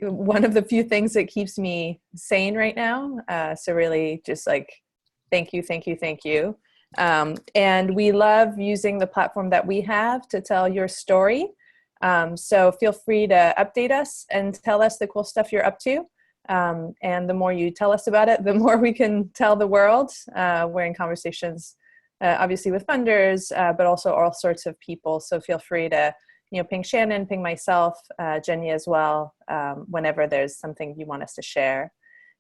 one of the few things that keeps me sane right now. So really just like, thank you, thank you, thank you. And we love using the platform that we have to tell your story. So feel free to update us and tell us the cool stuff you're up to. And the more you tell us about it, the more we can tell the world. We're in conversations, obviously with funders, but also all sorts of people. So feel free to, ping Shannon, ping myself, Jenny as well, whenever there's something you want us to share.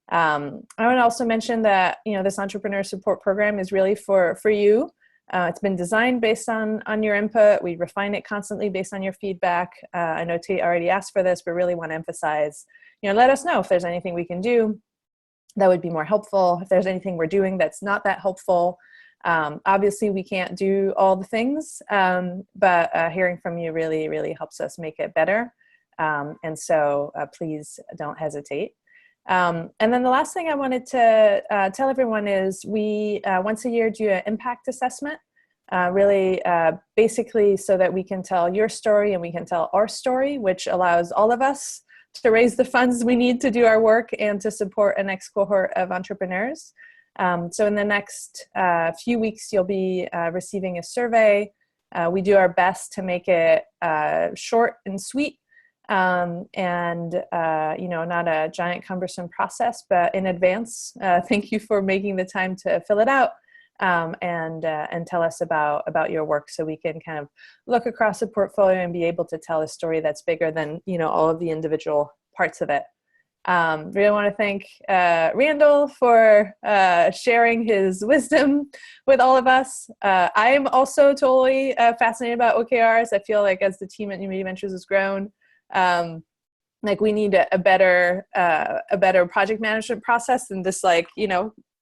I want to also mention that, this entrepreneur support program is really for you. It's been designed based on your input. We refine it constantly based on your feedback. I know Tate already asked for this, but really want to emphasize, let us know if there's anything we can do that would be more helpful. If there's anything we're doing that's not that helpful. Obviously, we can't do all the things, but hearing from you really, really helps us make it better. And so please don't hesitate. And then the last thing I wanted to tell everyone is we once a year do an impact assessment, really basically so that we can tell your story and we can tell our story, which allows all of us to raise the funds we need to do our work and to support a next cohort of entrepreneurs. So in the next few weeks, you'll be receiving a survey. We do our best to make it short and sweet. Not a giant cumbersome process, but in advance, thank you for making the time to fill it out, and tell us about your work so we can kind of look across the portfolio and be able to tell a story that's bigger than, all of the individual parts of it. Really want to thank Randall for sharing his wisdom with all of us. I am also totally fascinated about OKRs. I feel like as the team at New Media Ventures has grown, we need a better project management process than this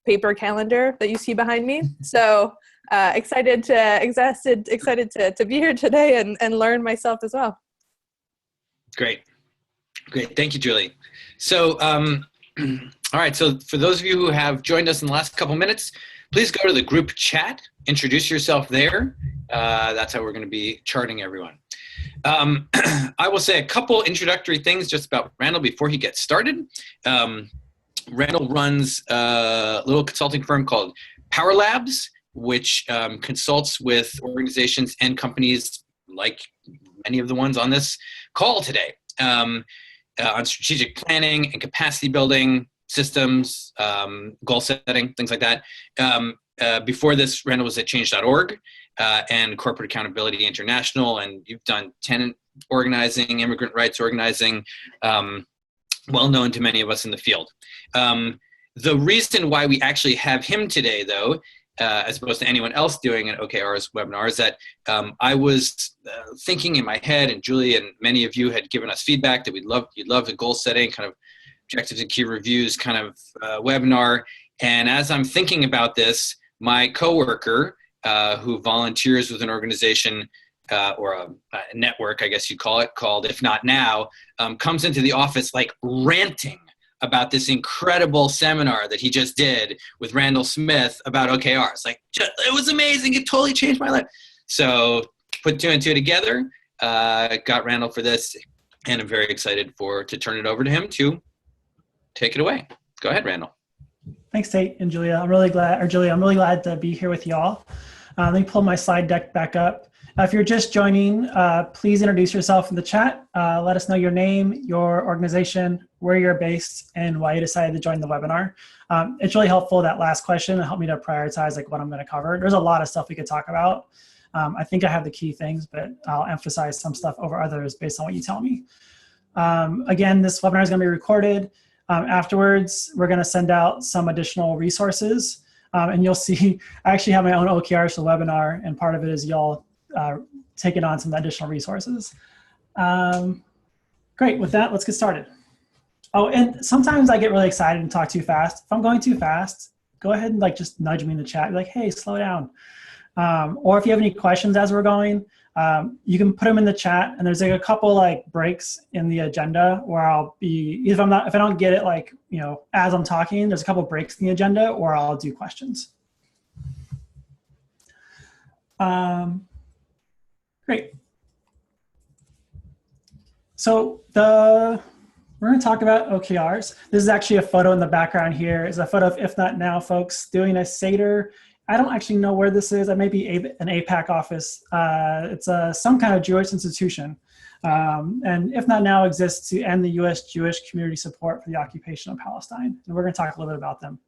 paper calendar that you see behind me. So excited to be here today and learn myself as well. Great. Thank you, Julie. So, all right. So for those of you who have joined us in the last couple minutes, please go to the group chat, introduce yourself there. That's how we're going to be charting everyone. I will say a couple introductory things just about Randall before he gets started. Randall runs a little consulting firm called Power Labs, which consults with organizations and companies like many of the ones on this call today on strategic planning and capacity building, systems, goal setting, things like that. Before this, Randall was at change.org and Corporate Accountability International, and you've done tenant organizing, immigrant rights organizing, well known to many of us in the field. The reason why we actually have him today, though, as opposed to anyone else doing an OKRs webinar, is that I was thinking in my head, and Julie and many of you had given us feedback that you'd love the goal setting, kind of objectives and key reviews kind of webinar. And as I'm thinking about this, my coworker, who volunteers with an organization or a network, I guess you'd call it, called If Not Now, comes into the office ranting about this incredible seminar that he just did with Randall Smith about OKRs. It was amazing. It totally changed my life. So put two and two together, got Randall for this, and I'm very excited to turn it over to him to take it away. Go ahead, Randall. Thanks, Tate and Julia. I'm really glad to be here with y'all. Let me pull my slide deck back up. If you're just joining, please introduce yourself in the chat. Let us know your name, your organization, where you're based, and why you decided to join the webinar. It's really helpful, that last question, to help me to prioritize what I'm going to cover. There's a lot of stuff we could talk about. I think I have the key things, but I'll emphasize some stuff over others based on what you tell me. Again, this webinar is going to be recorded. Afterwards, we're going to send out some additional resources. And you'll see, I actually have my own OKRs for the webinar, and part of it is y'all taking on some additional resources. Great, with that, let's get started. Oh, and sometimes I get really excited and talk too fast. If I'm going too fast, go ahead and just nudge me in the chat. Be like, hey, slow down. Or if you have any questions as we're going, you can put them in the chat. And there's a couple breaks in the agenda where I'll be, if I don't get it as I'm talking, there's a couple breaks in the agenda, or I'll do questions. Great. So We're going to talk about OKRs. This is actually a photo in the background here. It's a photo of If Not Now folks doing a Seder. I don't actually know where this is. It may be an APAC office. It's some kind of Jewish institution. And If Not Now exists to end the U.S. Jewish community support for the occupation of Palestine. And we're going to talk a little bit about them.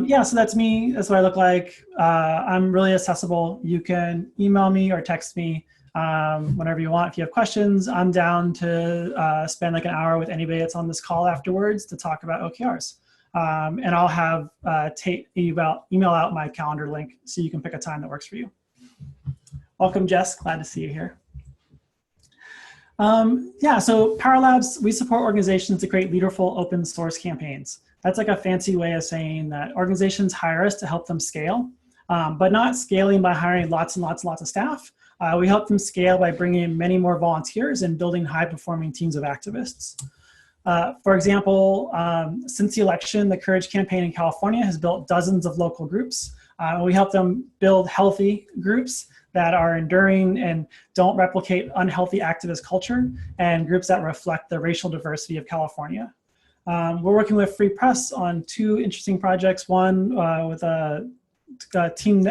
Yeah, so that's me. That's what I look like. I'm really accessible. You can email me or text me whenever you want. If you have questions, I'm down to spend like an hour with anybody that's on this call afterwards to talk about OKRs. And I'll have email out my calendar link so you can pick a time that works for you. Welcome, Jess. Glad to see you here. Yeah, so Power Labs, we support organizations to create leaderful open source campaigns. That's like a fancy way of saying that organizations hire us to help them scale, but not scaling by hiring lots and lots and lots of staff. We help them scale by bringing in many more volunteers and building high-performing teams of activists. For example, since the election, the Courage Campaign in California has built dozens of local groups. We help them build healthy groups that are enduring and don't replicate unhealthy activist culture, and groups that reflect the racial diversity of California. We're working with Free Press on 2 interesting projects. One with Team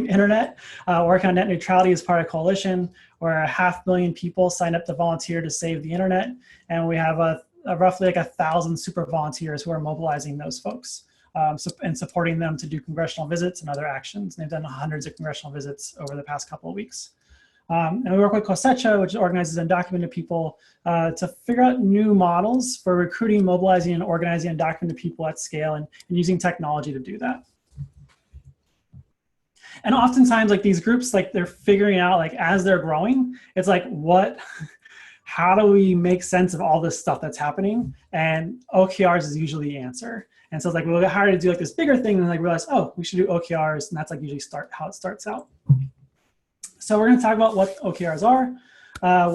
Internet, working on net neutrality as part of a coalition, where 500,000 people signed up to volunteer to save the internet. And we have roughly like 1,000 super volunteers who are mobilizing those folks and supporting them to do congressional visits and other actions. And they've done hundreds of congressional visits over the past couple of weeks. And we work with Cosecha, which organizes undocumented people, to figure out new models for recruiting, mobilizing, and organizing undocumented people at scale, and using technology to do that. And oftentimes, like these groups, like they're figuring out, like as they're growing, it's like, how do we make sense of all this stuff that's happening? And OKRs is usually the answer. And so it's like, we'll get hired to do like this bigger thing, and like realize, oh, we should do OKRs, and that's like usually how it starts out. So we're going to talk about what OKRs are,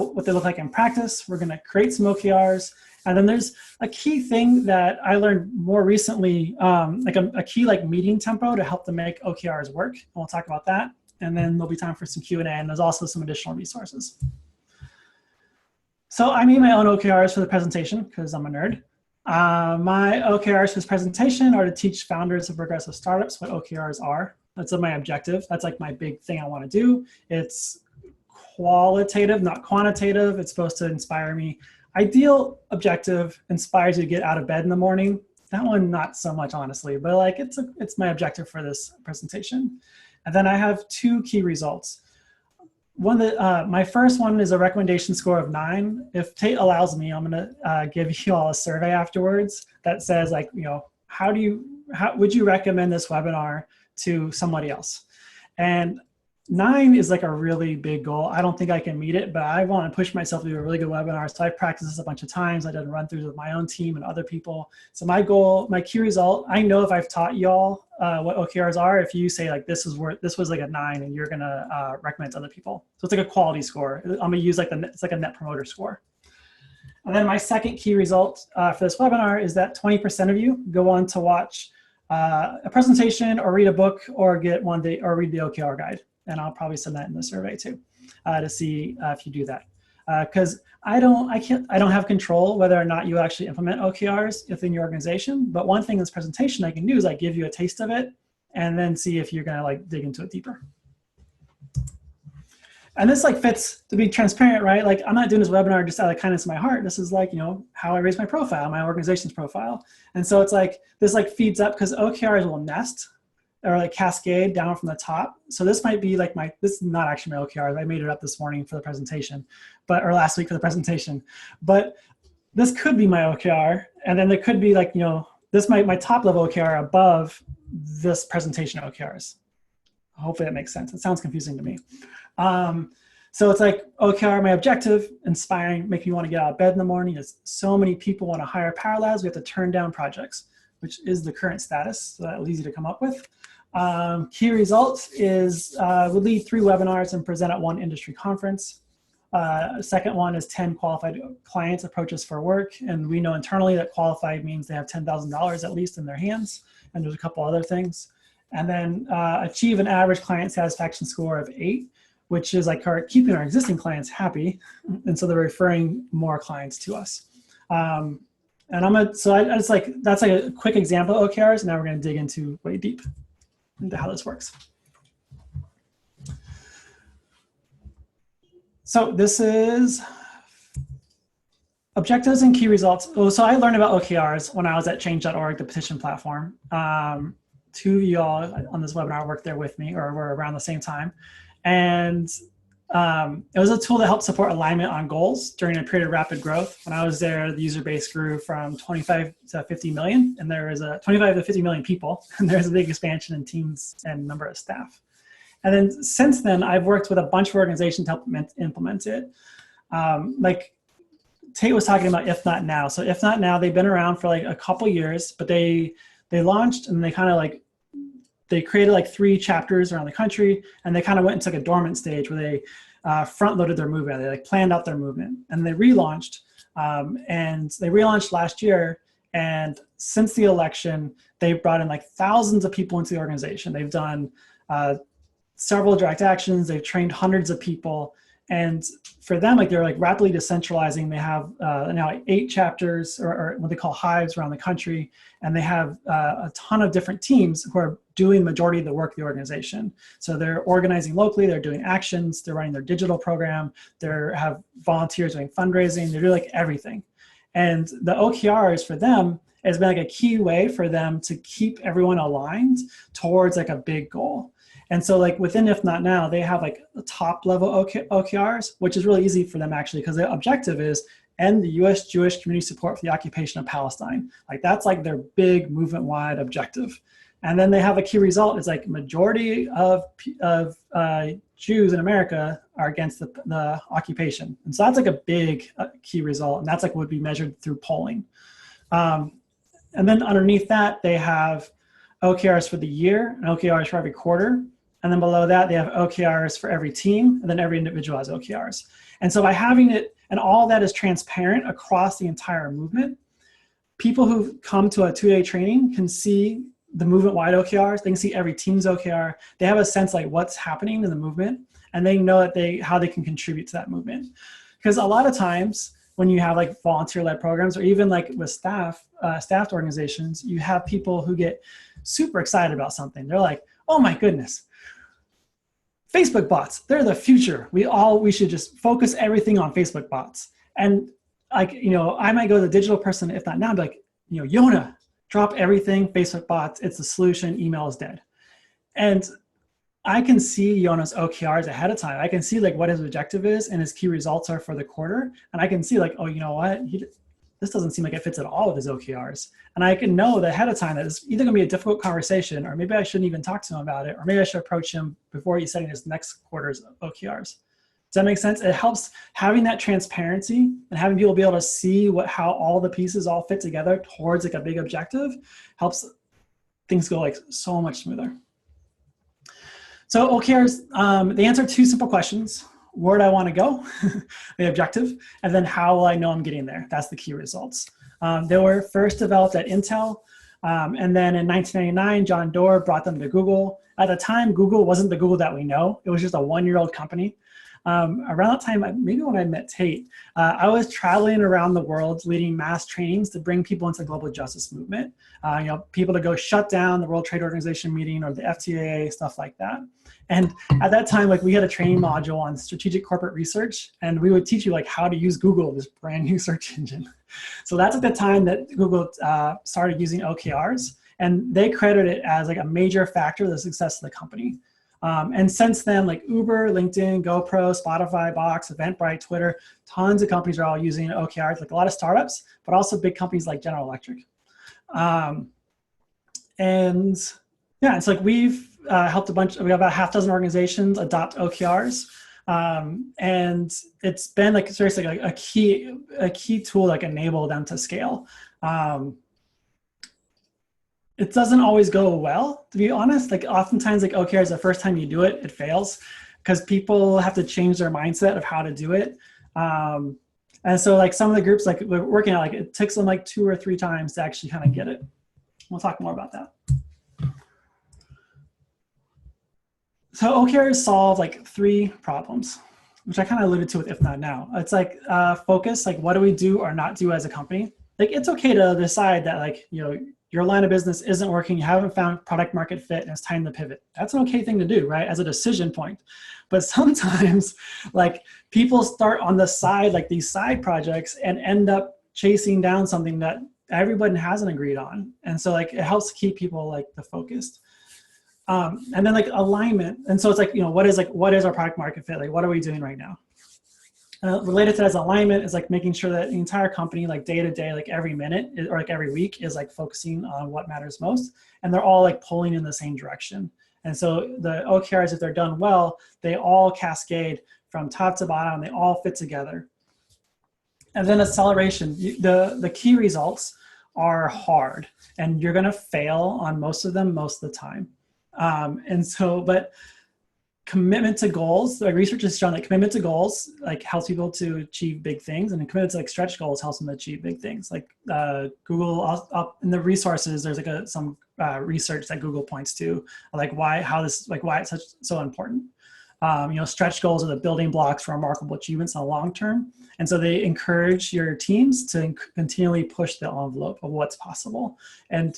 what they look like in practice. We're going to create some OKRs. And then there's a key thing that I learned more recently, like a key like meeting tempo to help to make OKRs work. And we'll talk about that. And then there'll be time for some Q&A, and there's also some additional resources. So I made my own OKRs for the presentation because I'm a nerd. My OKRs for this presentation are to teach founders of progressive startups what OKRs are. That's my objective. That's like my big thing I want to do. It's qualitative, not quantitative. It's supposed to inspire me. Ideal objective inspires you to get out of bed in the morning. That one, not so much, honestly, but like it's my objective for this presentation. And then I have 2 key results. One that my first one is a recommendation score of 9. If Tate allows me, I'm going to give you all a survey afterwards that says, like, you know, how would you recommend this webinar to somebody else? And 9 is like a really big goal. I don't think I can meet it, but I want to push myself to do a really good webinar. So I practiced this a bunch of times. I did run throughs with my own team and other people. So my goal, my key result, I know if I've taught y'all what OKRs are, if you say like, this was like a 9, and you're going to recommend to other people. So it's like a quality score. I'm going to use like it's like a net promoter score. And then my second key result for this webinar is that 20% of you go on to watch a presentation or read a book or read the OKR guide. And I'll probably send that in the survey too, to see if you do that. Because I don't have control whether or not you actually implement OKRs within your organization. But one thing in this presentation I can do is like give you a taste of it, and then see if you're gonna like dig into it deeper. And this like fits, to be transparent, right? Like I'm not doing this webinar just out of kindness of my heart. This is like, you know, how I raise my profile, my organization's profile. And so it's like, this like feeds up, because OKRs will nest or like cascade down from the top. So this might be like this is not actually my OKR. I made it up this morning for the presentation, or last week for the presentation. But this could be my OKR. And then there could be like, you know, this might my top level OKR above this presentation OKRs. Hopefully that makes sense. It sounds confusing to me. So it's like OKR, my objective, inspiring, making me want to get out of bed in the morning. Is so many people want to hire Power Labs, we have to turn down projects, which is the current status. So that was easy to come up with. Key results is we'll lead 3 webinars and present at 1 industry conference. Second one is 10 qualified clients approach us for work. And we know internally that qualified means they have $10,000 at least in their hands. And there's a couple other things. And then achieve an average client satisfaction score of 8. which is like keeping our existing clients happy. And so they're referring more clients to us. And that's like a quick example of OKRs. Now we're going to dig into way deep into how this works. So this is objectives and key results. Oh, so I learned about OKRs when I was at change.org, the petition platform. Two of y'all on this webinar worked there with me, or were around the same time. And it was a tool that helped support alignment on goals during a period of rapid growth. When I was there, the user base grew from 25 to 50 million, and there was 25 to 50 million people, and there's a big expansion in teams and number of staff. And then since then, I've worked with a bunch of organizations to help implement it. Like Tate was talking about If Not Now. So If Not Now, they've been around for like a couple years, but they launched and they kind of like, they created like 3 chapters around the country, and they kind of went into like a dormant stage where they front loaded their movement. They like planned out their movement, and they relaunched. And they relaunched last year. And since the election, they've brought in like thousands of people into the organization. They've done several direct actions. They've trained hundreds of people. And for them, like they're like rapidly decentralizing. They have now like 8 chapters or what they call hives around the country. And they have a ton of different teams who are doing the majority of the work of the organization. So they're organizing locally, they're doing actions, they're running their digital program, they have volunteers doing fundraising, they're doing like everything. And the OKRs for them has been like a key way for them to keep everyone aligned towards like a big goal. And so like within If Not Now, they have like the top level OKRs, which is really easy for them actually, because the objective is end the US Jewish community support for the occupation of Palestine. Like that's like their big movement-wide objective. And then they have a key result. It's like majority of Jews in America are against the occupation. And so that's like a big key result. And that's like would be measured through polling. And then underneath that, they have OKRs for the year and OKRs for every quarter. And then below that, they have OKRs for every team, and then every individual has OKRs. And so by having it, and all that is transparent across the entire movement, people who come to a 2-day training can see the movement-wide OKRs. They can see every team's OKR. They have a sense like what's happening in the movement, and they know that how they can contribute to that movement. Because a lot of times when you have like volunteer-led programs, or even like with staffed organizations, you have people who get super excited about something. They're like, oh my goodness, Facebook bots, they're the future. We should just focus everything on Facebook bots. And like, I might go to the digital person, if not now, and be like, Yona, drop everything, Facebook bots, it's the solution, email is dead. And I can see Yona's OKRs ahead of time. I can see like what his objective is and his key results are for the quarter. And I can see like, oh, you know what? This doesn't seem like it fits at all with his OKRs. And I can know that ahead of time that it's either gonna be a difficult conversation, or maybe I shouldn't even talk to him about it, or maybe I should approach him before he's setting his next quarter's OKRs. Does that make sense? It helps having that transparency and having people be able to see how all the pieces all fit together towards like a big objective helps things go like so much smoother. So OKRs, they answer 2 simple questions. Where do I want to go, the objective, and then how will I know I'm getting there? That's the key results. They were first developed at Intel, and then in 1999, John Doerr brought them to Google. At the time, Google wasn't the Google that we know. It was just a 1-year-old company. Around that time, maybe when I met Tate, I was traveling around the world leading mass trainings to bring people into the global justice movement. People to go shut down the World Trade Organization meeting or the FTAA, stuff like that. And at that time, like we had a training module on strategic corporate research, and we would teach you like how to use Google, this brand new search engine. So that's at the time that Google started using OKRs, and they credit it as like a major factor of the success of the company. And since then, like Uber, LinkedIn, GoPro, Spotify, Box, Eventbrite, Twitter, tons of companies are all using OKRs, like a lot of startups, but also big companies like General Electric. And yeah, it's like we've helped we have about 6 organizations adopt OKRs. And it's been like seriously like a key tool like enable them to scale. It doesn't always go well, to be honest. Like oftentimes like OKRs, the first time you do it, it fails because people have to change their mindset of how to do it. And so like some of the groups like we're working on, like it takes them like 2 or 3 times to actually kind of get it. We'll talk more about that. So OKRs solve like three problems, which I kind of alluded to with If Not Now. It's like focus, like what do we do or not do as a company? Like it's okay to decide that like, your line of business isn't working, you haven't found product market fit, and it's time to pivot. That's an okay thing to do, right? As a decision point. But sometimes like people start on the side, like these side projects, and end up chasing down something that everyone hasn't agreed on. And so like it helps keep people like the focused. And then like alignment. And so it's like, what is our product market fit? Like, what are we doing right now? Related to that as alignment is like making sure that the entire company, like day to day, like every minute or like every week is like focusing on what matters most. And they're all like pulling in the same direction. And so the OKRs, if they're done well, they all cascade from top to bottom. They all fit together. And then acceleration, the key results are hard and you're going to fail on most of them most of the time. But commitment to goals, like research has shown that commitment to goals like helps people to achieve big things, and commitment to like stretch goals helps them achieve big things. Like Google up in the resources, there's like some research that Google points to, like why it's so important. Stretch goals are the building blocks for remarkable achievements in the long term. And so they encourage your teams to continually push the envelope of what's possible. And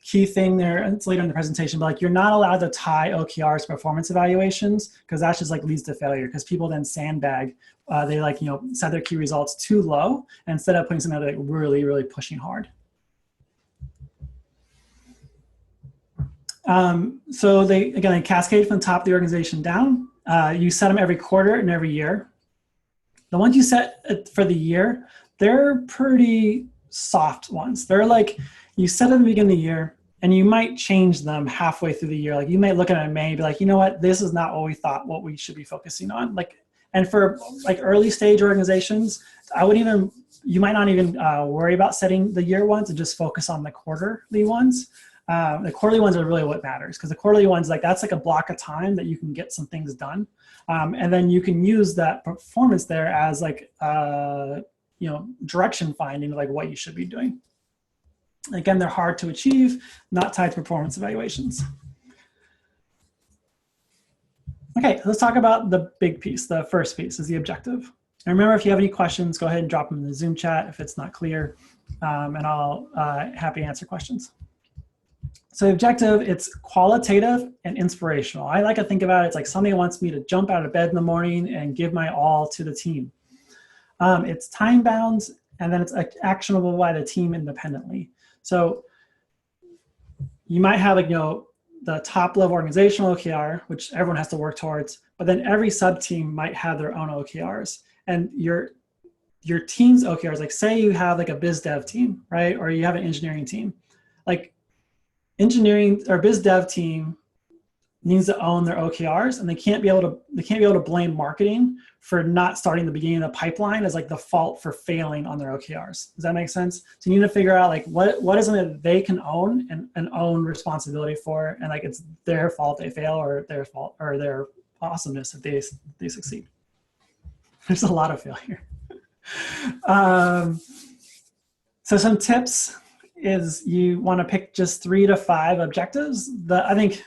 key thing there, and it's later in the presentation, but like you're not allowed to tie OKRs to performance evaluations, because that just like leads to failure, because people then sandbag. They set their key results too low instead of putting something that like really, really pushing hard. So they cascade from the top of the organization down. You set them every quarter and every year. The ones you set for the year, they're pretty soft ones. They're like, you set them at the beginning of the year and you might change them halfway through the year. Like you might look at it in May and be like, you know what, this is not what we thought, what we should be focusing on. And for like early stage organizations, you might not even worry about setting the year ones and just focus on the quarterly ones. The quarterly ones are really what matters, because the quarterly ones, like that's like a block of time that you can get some things done. And then you can use that performance there as like, direction finding, like what you should be doing. Again, they're hard to achieve, not tied to performance evaluations. Okay, let's talk about the big piece. The first piece is the objective. And remember, if you have any questions, go ahead and drop them in the Zoom chat if it's not clear, and I'll happy to answer questions. So the objective, it's qualitative and inspirational. I like to think about it, it's like somebody wants me to jump out of bed in the morning and give my all to the team. It's time bound, and then it's actionable by the team independently. So you might have the top level organizational OKR, which everyone has to work towards, but then every sub team might have their own OKRs. And your team's OKRs, like say you have like a biz dev team, right? Or you have an engineering team. Like engineering or biz dev team needs to own their OKRs, and they can't be able to blame marketing for not starting the beginning of the pipeline as like the fault for failing on their OKRs. Does that make sense? So you need to figure out like what is something that they can own and own responsibility for, and like it's their fault they fail, or their fault or their awesomeness if they succeed. There's a lot of failure. So some tips is you want to pick just 3 to 5 objectives. I think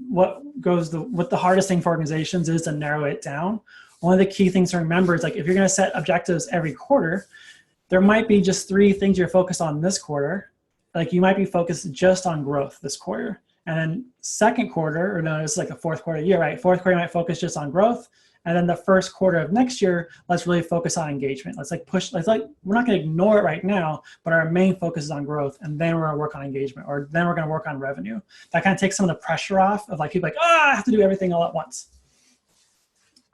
what the hardest thing for organizations is to narrow it down. One of the key things to remember is like if you're going to set objectives every quarter, there might be just 3 things you're focused on this quarter. Like you might be focused just on growth this quarter. And then second quarter, or no, it's like a fourth quarter year, right? Fourth quarter, you might focus just on growth. And then the first quarter of next year, let's really focus on engagement. We're not going to ignore it right now, but our main focus is on growth. And then we're going to work on engagement, or then we're going to work on revenue. That kind of takes some of the pressure off of like people like, I have to do everything all at once.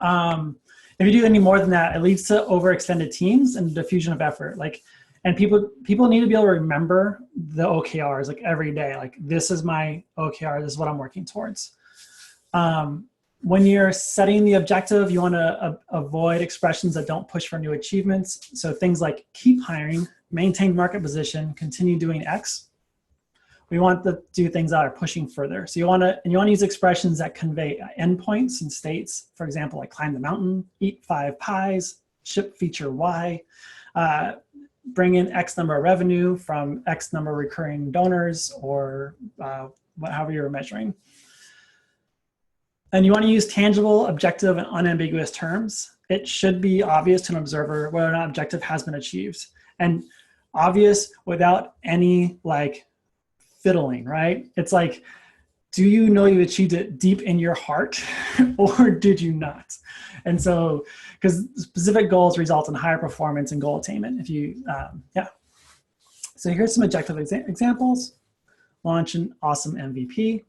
If you do any more than that, it leads to overextended teams and diffusion of effort. And people need to be able to remember the OKRs like every day. Like this is my OKR. This is what I'm working towards. When you're setting the objective, you want to avoid expressions that don't push for new achievements. So things like keep hiring, maintain market position, continue doing X. We want to do things that are pushing further. So you want to use expressions that convey endpoints and states. For example, like climb the mountain, eat 5 pies, ship feature Y, bring in X number of revenue from X number of recurring donors, or however you're measuring. And you want to use tangible, objective, and unambiguous terms. It should be obvious to an observer whether or not objective has been achieved. And obvious without any like fiddling, right? It's like, do you know you achieved it deep in your heart or did you not? And so, because specific goals result in higher performance and goal attainment. If you, yeah. So here's some objective examples. Launch an awesome MVP.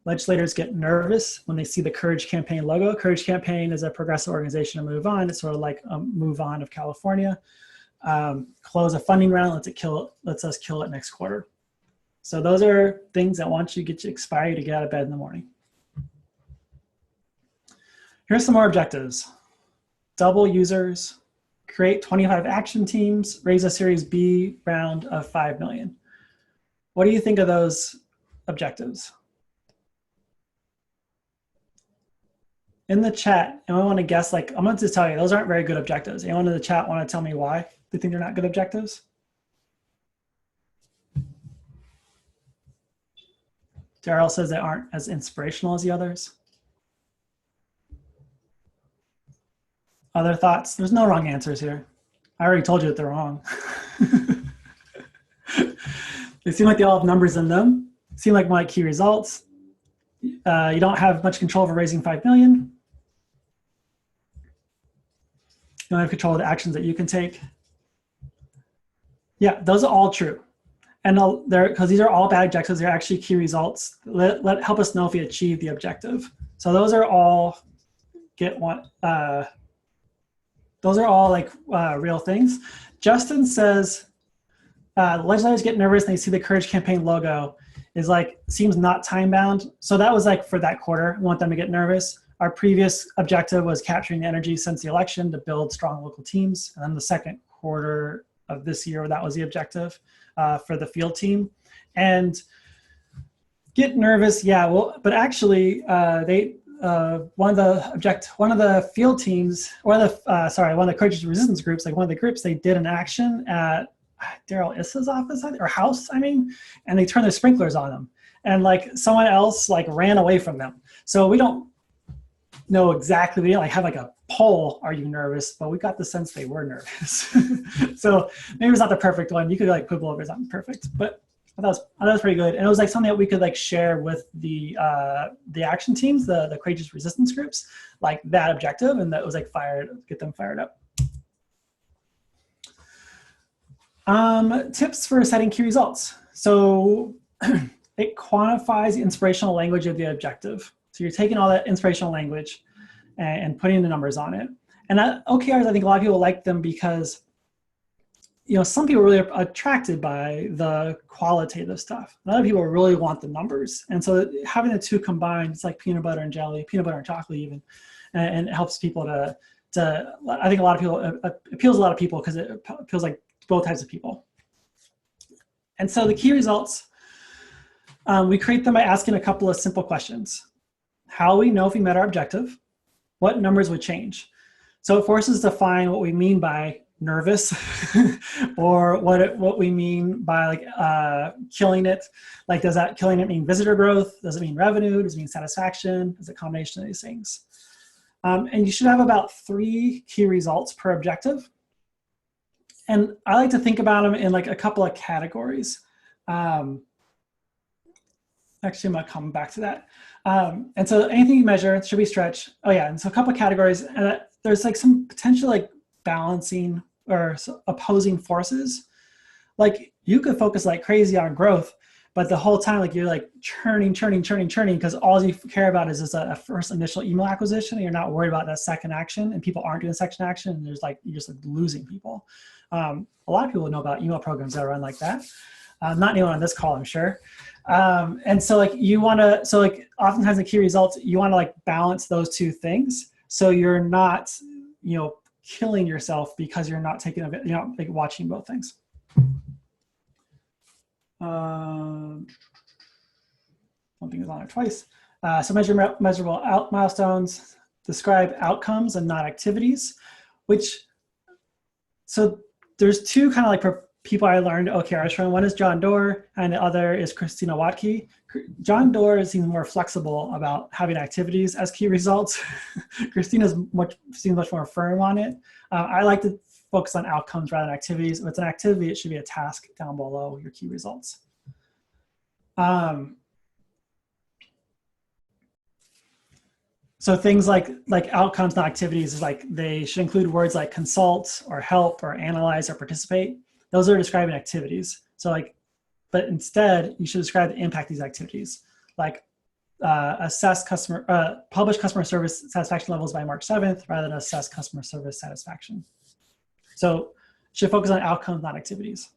Legislators get nervous when they see the Courage Campaign logo. Courage Campaign is a progressive organization to move on. It's sort of like a Move On of California. Close a funding round, lets us kill it next quarter. So those are things that once you get you inspired to get out of bed in the morning. Here's some more objectives. Double users, create 25 action teams, raise a Series B round of 5 million. What do you think of those objectives? In the chat, anyone want to guess, like, I'm going to just tell you, those aren't very good objectives. Anyone in the chat want to tell me why they think they're not good objectives? Daryl says they aren't as inspirational as the others. Other thoughts? There's no wrong answers here. I already told you that they're wrong. They seem like they all have numbers in them. Seem like my key results. You don't have much control over raising 5 million. You don't have control of the actions that you can take. Yeah, those are all true. And because these are all bad objectives, they're actually key results. Help us know if we achieve the objective. So those are all those are all like real things. Justin says, legislators get nervous and they see the Courage Campaign logo is like, seems not time bound. So that was like for that quarter, we want them to get nervous. Our previous objective was capturing the energy since the election to build strong local teams. And then the second quarter of this year, that was the objective for the field team. And get nervous, yeah, well, but actually one of the field teams, one of the courage resistance groups, like one of the groups, they did an action at Daryl Issa's office or house, and they turned their sprinklers on them, and like someone else like ran away from them. So we don't know exactly, we didn't like have like a poll, are you nervous? But we got the sense they were nervous. So maybe it's not the perfect one. You could like quibble over it's not perfect, but I thought it was pretty good. And it was like something that we could like share with the action teams, the courageous resistance groups, like that objective, and that was like get them fired up. Tips for setting key results. So it quantifies the inspirational language of the objective. So you're taking all that inspirational language and putting the numbers on it. And OKRs, I think a lot of people like them because, you know, some people really are attracted by the qualitative stuff. Other people really want the numbers. And so having the two combined, it's like peanut butter and jelly, peanut butter and chocolate even, and it helps people I think a lot of people, it appeals to a lot of people because it appeals like both types of people. And so the key results, we create them by asking a couple of simple questions. How we know if we met our objective? What numbers would change? So it forces us to find what we mean by nervous or what we mean by like killing it. Like, does that killing it mean visitor growth? Does it mean revenue? Does it mean satisfaction? Is it a combination of these things? And you should have about 3 key results per objective. And I like to think about them in like a couple of categories. Actually, I'm gonna come back to that. And so anything you measure should be stretch. Oh yeah, and so a couple of categories. And there's like some potential like balancing or opposing forces. Like you could focus like crazy on growth, but the whole time like you're like churning because all you care about is just a first initial email acquisition, and you're not worried about that second action, and people aren't doing second action, and there's like you're just like losing people. A lot of people know about email programs that run like that. Not anyone on this call, I'm sure. And so like you want to, so like oftentimes the key results, you want to like balance those two things. So you're not, you know, killing yourself because you're not taking you're not like watching both things. One thing is on it twice. So measurable milestones, describe outcomes and not activities, so there's two kind of like people I learned OKRs from. One is John Doerr, and the other is Christina Watke. John Doerr seems more flexible about having activities as key results. Christina seems much more firm on it. I like to focus on outcomes rather than activities. If it's an activity, it should be a task down below your key results. So things like outcomes, not activities, is like they should include words like consult or help or analyze or participate. Those are describing activities. So but instead you should describe the impact of these activities, like publish customer service satisfaction levels by March 7th rather than assess customer service satisfaction. So should focus on outcomes, not activities.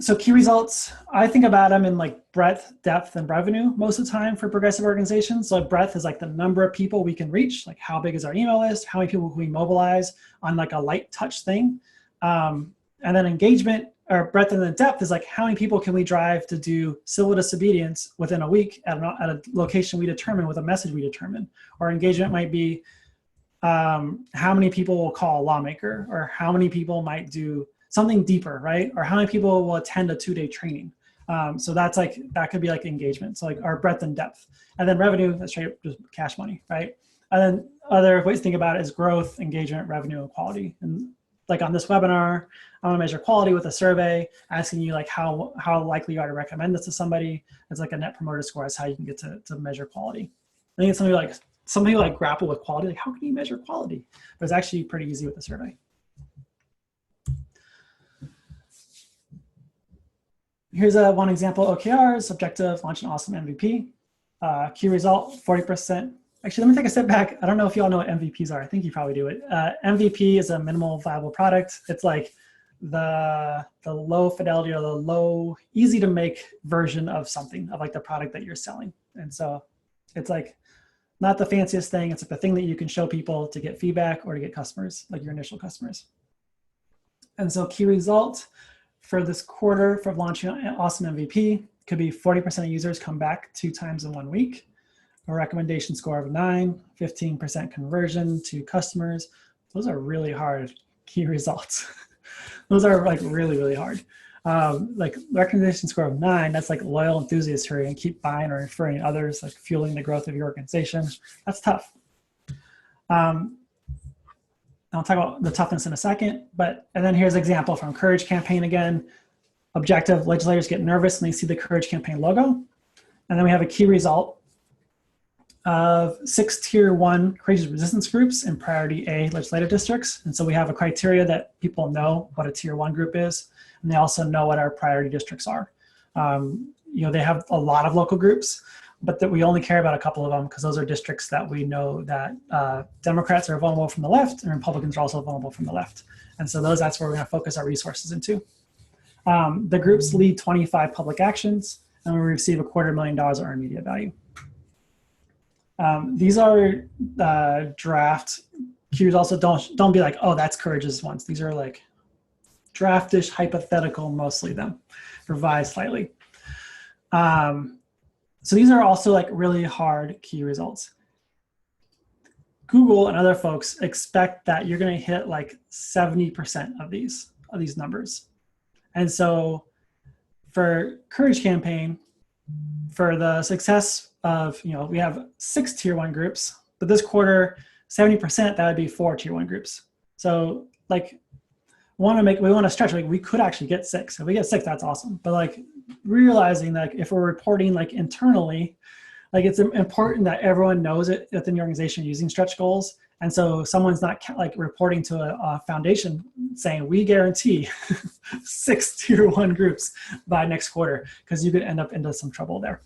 So key results, I think about them in like breadth, depth, and revenue most of the time for progressive organizations. So breadth is like the number of people we can reach, like how big is our email list, how many people can we mobilize on like a light touch thing. And then engagement, or breadth and then depth, is like how many people can we drive to do civil disobedience within a week at a location we determine with a message we determine. Or engagement might be how many people will call a lawmaker, or how many people might do something deeper, right? Or how many people will attend a 2-day training. So that could be like engagement. So like our breadth and depth. And then revenue, that's straight just cash money, right? And then other ways to think about it is growth, engagement, revenue, and quality. And like on this webinar, I want to measure quality with a survey, asking you like how likely you are to recommend this to somebody. It's like a net promoter score is how you can get to measure quality. I think it's something like grapple with quality. Like how can you measure quality? But it's actually pretty easy with the survey. Here's one example, OKRs, objective, launch an awesome MVP. Key result, 40%. Actually, let me take a step back. I don't know if you all know what MVPs are. I think you probably do it. MVP is a minimal viable product. It's like the low fidelity or the low, easy to make version of something, of like the product that you're selling. And so it's like not the fanciest thing. It's like the thing that you can show people to get feedback or to get customers, like your initial customers. And so key result for this quarter for launching an awesome MVP could be 40% of users come back 2 times in 1 week, a recommendation score of 9, 15% conversion to customers. Those are really hard key results. Those are like really, really hard. Like recommendation score of 9, that's like loyal enthusiasts who are going to keep buying or referring others, like fueling the growth of your organization. That's tough. I'll talk about the toughness in a second, and then here's an example from Courage Campaign again. Objective, legislators get nervous when they see the Courage Campaign logo. And then we have a key result of 6 tier 1 courageous resistance groups in priority A legislative districts. And so we have a criteria that people know what a tier 1 group is, and they also know what our priority districts are. They have a lot of local groups, but that we only care about a couple of them because those are districts that we know that Democrats are vulnerable from the left and Republicans are also vulnerable from the left. And so that's where we're going to focus our resources into. The groups lead 25 public actions, and we receive $250,000 earned media value. These are draft cues. Also, don't be like, oh, that's Courage's ones. These are like draftish, hypothetical, mostly them, revised slightly. So these are also like really hard key results. Google and other folks expect that you're going to hit like 70% of these numbers. And so for Courage Campaign, for the success of, we have 6 tier 1 groups, but this quarter, 70%, that would be 4 tier 1 groups. So like we want to stretch, like we could actually get 6. If we get 6, that's awesome. But like realizing that if we're reporting like internally, like it's important that everyone knows it within the organization using stretch goals. And so someone's not like reporting to a foundation saying we guarantee 6 tier 1 groups by next quarter, because you could end up into some trouble there.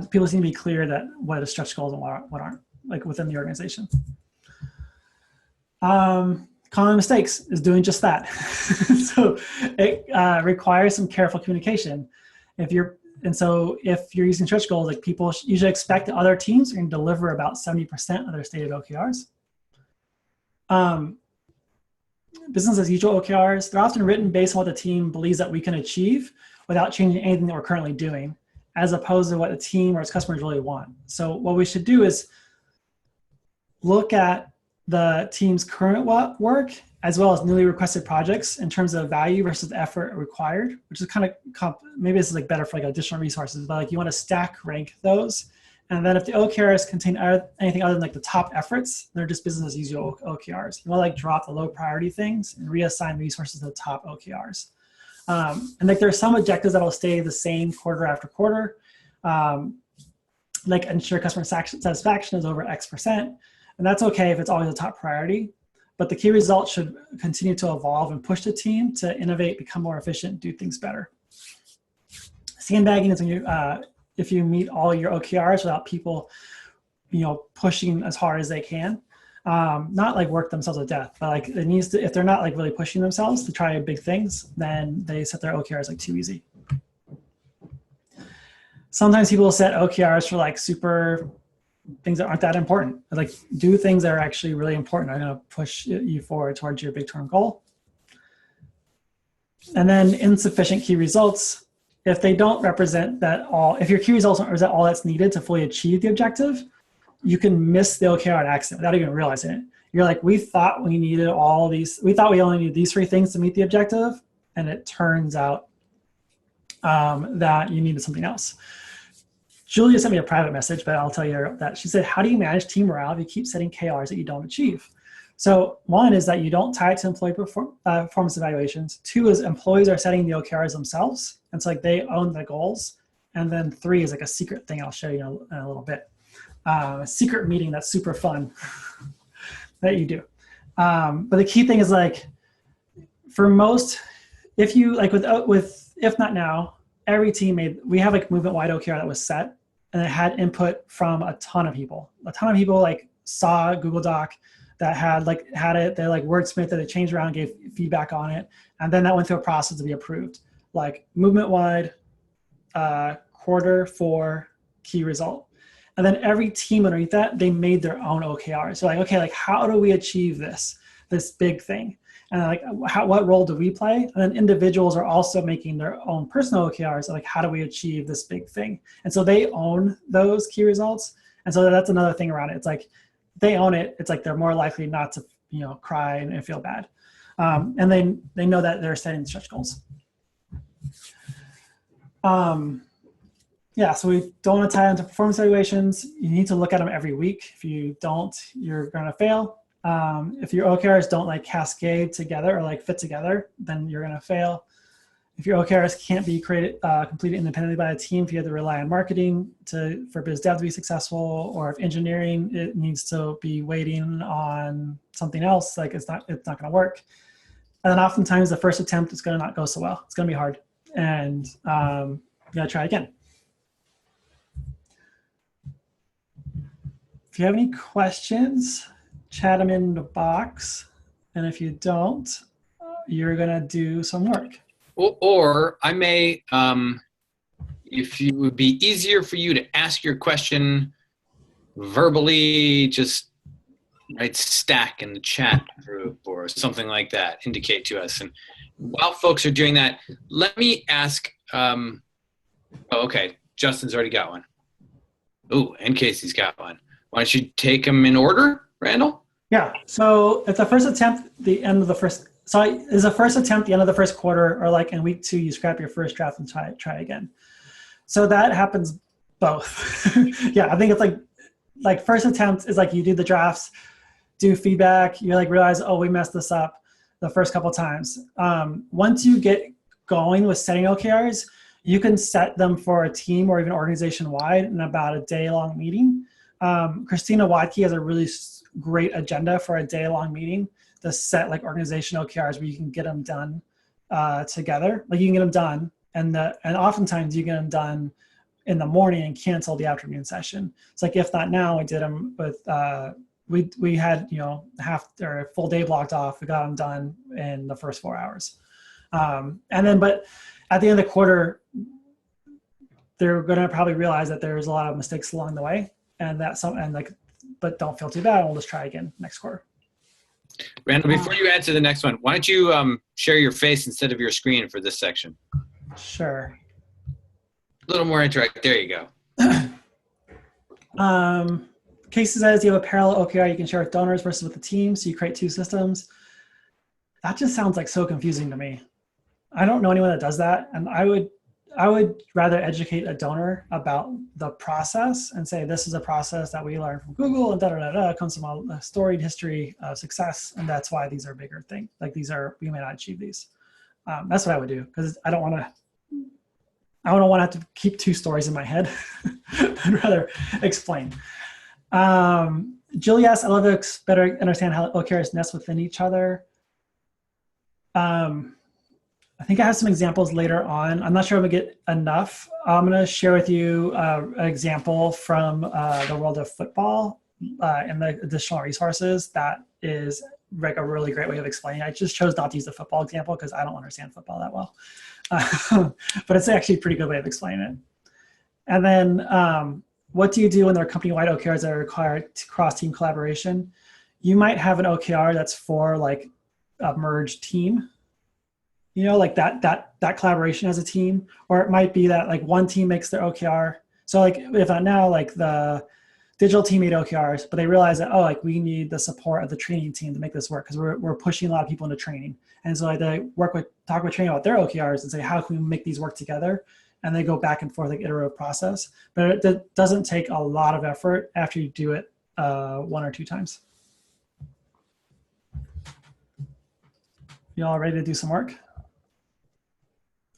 People seem to be clear that what are stretch goals and what aren't, like within the organization. Common mistakes is doing just that. So it requires some careful communication. If you're using stretch goals, like people usually expect that other teams are going to deliver about 70% of their stated OKRs. Business as usual OKRs, they're often written based on what the team believes that we can achieve without changing anything that we're currently doing, as opposed to what the team or its customers really want. So what we should do is look at the team's current work as well as newly requested projects in terms of value versus effort required, which is kind of maybe this is like better for like additional resources, but like you want to stack rank those. And then if the OKRs contain anything other than like the top efforts, they're just business as usual OKRs. You want to like drop the low priority things and reassign resources to the top OKRs. And like there are some objectives that will stay the same quarter after quarter. Like ensure customer satisfaction is over X%. And that's okay if it's always a top priority. But the key results should continue to evolve and push the team to innovate, become more efficient, do things better. Sandbagging is when you, if you meet all your OKRs without people, pushing as hard as they can. Not like work themselves to death, but like it needs to, if they're not like really pushing themselves to try big things, then they set their OKRs like too easy. Sometimes people set OKRs for like super things that aren't that important. Like do things that are actually really important, are going to push you forward towards your big term goal. And then insufficient key results. If they don't represent that all, if your key results aren't represent all that's needed to fully achieve the objective, you can miss the OKR on accident without even realizing it. You're like, we thought we needed all these, we thought we only needed these 3 things to meet the objective. And it turns out that you needed something else. Julia sent me a private message, but I'll tell you that. She said, how do you manage team morale if you keep setting KRs that you don't achieve? So 1 is that you don't tie it to employee performance evaluations. 2 is employees are setting the OKRs themselves. And so like they own the goals. And then 3 is like a secret thing I'll show you in a little bit. A secret meeting that's super fun that you do. But the key thing is like, for most, if you like with If Not Now, every team we have like movement-wide OKR that was set, and it had input from a ton of people. A ton of people like saw a Google Doc that had it, they like wordsmithed it, they changed around, gave feedback on it, and then that went through a process to be approved. Like movement-wide, quarter 4 key result. And then every team underneath that, they made their own OKRs. So like, okay, like how do we achieve this big thing? And like, what role do we play? And then individuals are also making their own personal OKRs. Like, how do we achieve this big thing? And so they own those key results. And so that's another thing around it. It's like, they own it. It's like, they're more likely not to, cry and feel bad. And they know that they're setting stretch goals. Yeah, so we don't want to tie into performance evaluations. You need to look at them every week. If you don't, you're going to fail. If your OKRs don't like cascade together or like fit together, then you're going to fail. If your OKRs can't be completed independently by a team, if you have to rely on marketing for biz dev to be successful, or if engineering, it needs to be waiting on something else, like it's not going to work. And then oftentimes the first attempt is going to not go so well. It's going to be hard, and you got to try again. If you have any questions, chat them in the box. And if you don't, you're going to do some work. Or I may, if it would be easier for you to ask your question verbally, just write stack in the chat group or something like that, indicate to us. And while folks are doing that, let me ask, okay, Justin's already got one. Ooh, and Casey's got one. Why don't you take them in order, Randall? Yeah. So at the first attempt, the end of the first, is the first attempt the end of the first quarter, or like in week 2, you scrap your first draft and try again. So that happens both. Yeah, I think it's like first attempt is like you do the drafts, do feedback, you like realize, oh, we messed this up the first couple of times. Once you get going with setting OKRs, you can set them for a team or even organization-wide in about a day-long meeting. Christina Wadke has a really great agenda for a day-long meeting to set like organizational OKRs where you can get them done together. Like you can get them done, and oftentimes you get them done in the morning and cancel the afternoon session. It's like If Not Now, we did them with we had half or a full day blocked off. We got them done in the first 4 hours, and then but at the end of the quarter, they're going to probably realize that there's a lot of mistakes along the way. But don't feel too bad. We'll just try again next quarter. Randall, before you add to the next one, why don't you share your face instead of your screen for this section? Sure. A little more interactive. There you go. Casey says you have a parallel OKR you can share with donors versus with the team, so you create two systems. That just sounds like so confusing to me. I don't know anyone that does that, and I would rather educate a donor about the process and say this is a process that we learned from Google and comes from a storied history of success, and that's why these are bigger things. Like we may not achieve these. That's what I would do, because I don't want to have to keep two stories in my head. I'd rather explain. Julie asks, I love to better understand how OKRs nest within each other. I think I have some examples later on. I'm not sure if I get enough. I'm going to share with you an example from the world of football and the additional resources that is like a really great way of explaining. I just chose not to use the football example because I don't understand football that well. But it's actually a pretty good way of explaining it. And then what do you do when there are company-wide OKRs that require cross-team collaboration? You might have an OKR that's for like a merged team, you know, like that collaboration as a team, or it might be that like one team makes their OKR. So like if now like the digital team made OKRs, but they realize that, oh, like we need the support of the training team to make this work because we're pushing a lot of people into training. And so like they talk with training about their OKRs and say, how can we make these work together? And they go back and forth, like iterative process. But it doesn't take a lot of effort after you do it 1 or 2 times. You all ready to do some work?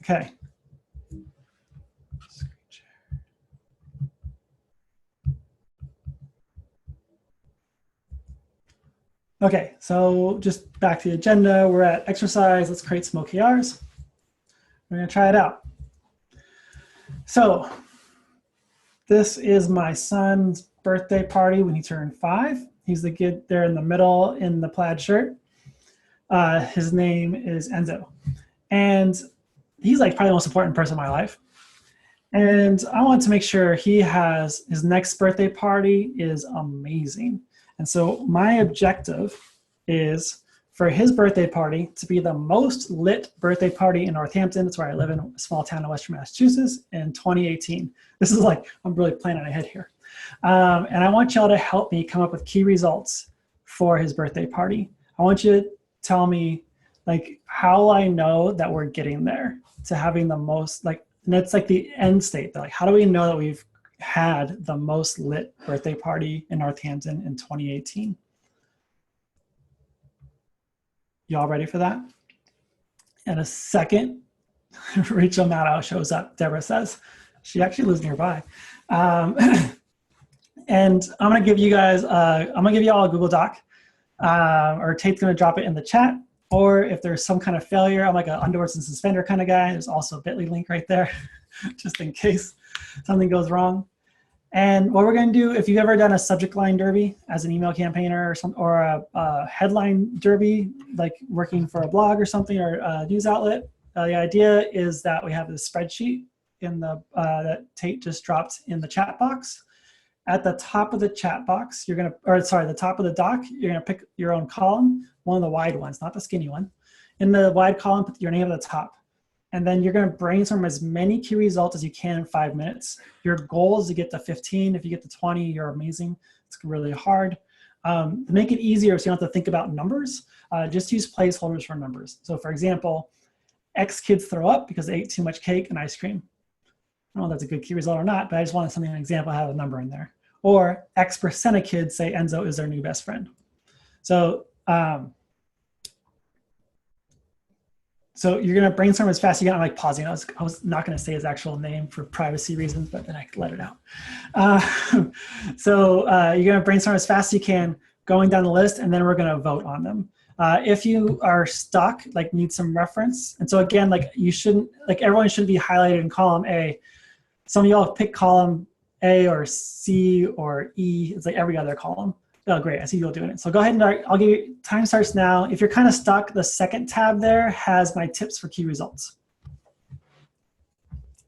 Okay. Okay, so just back to the agenda. We're at exercise. Let's create some OKRs. We're going to try it out. So this is my son's birthday party when he turned 5. He's the kid there in the middle in the plaid shirt. His name is Enzo. And he's like probably the most important person in my life. And I want to make sure he has his next birthday party is amazing. And so my objective is for his birthday party to be the most lit birthday party in Northampton. That's where I live, in a small town in Western Massachusetts, in 2018. This is like, I'm really planning ahead here. And I want y'all to help me come up with key results for his birthday party. I want you to tell me like how I know that we're getting there to having the most, like, and that's like the end state. Like, how do we know that we've had the most lit birthday party in Northampton in 2018? Y'all ready for that? In a second, Rachel Maddow shows up, Deborah says. She actually lives nearby. And I'm gonna give you guys, I'm gonna give you all a Google Doc, or Tate's gonna drop it in the chat. Or if there's some kind of failure, I'm like an underwears and suspender kind of guy. There's also a bit.ly link right there, just in case something goes wrong. And what we're going to do, if you've ever done a subject line derby as an email campaigner or a headline derby, like working for a blog or something or a news outlet, the idea is that we have this spreadsheet in the that Tate just dropped in the chat box. At the top of the chat box, the top of the doc, you're going to pick your own column, one of the wide ones, not the skinny one. In the wide column, put your name at the top. And then you're going to brainstorm as many key results as you can in 5 minutes. Your goal is to get to 15. If you get to 20, you're amazing. It's really hard. To make it easier so you don't have to think about numbers, just use placeholders for numbers. So for example, X kids throw up because they ate too much cake and ice cream. I don't know if that's a good key result or not, but I just wanted something, an example, have a number in there. Or X% of kids say Enzo is their new best friend. So, so you're gonna brainstorm as fast as you can. I'm like pausing. I was not gonna say his actual name for privacy reasons, but then I let it out. You're gonna brainstorm as fast as you can, going down the list, and then we're gonna vote on them. If you are stuck, like need some reference, and so again, like you shouldn't, like everyone should be highlighted in column A. Some of y'all pick column A or C or E. It's like every other column. Oh, great. I see you all doing it. So go ahead and I'll give you, time starts now. If you're kind of stuck, the second tab there has my tips for key results.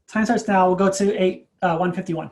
Time starts now. We'll go to 151.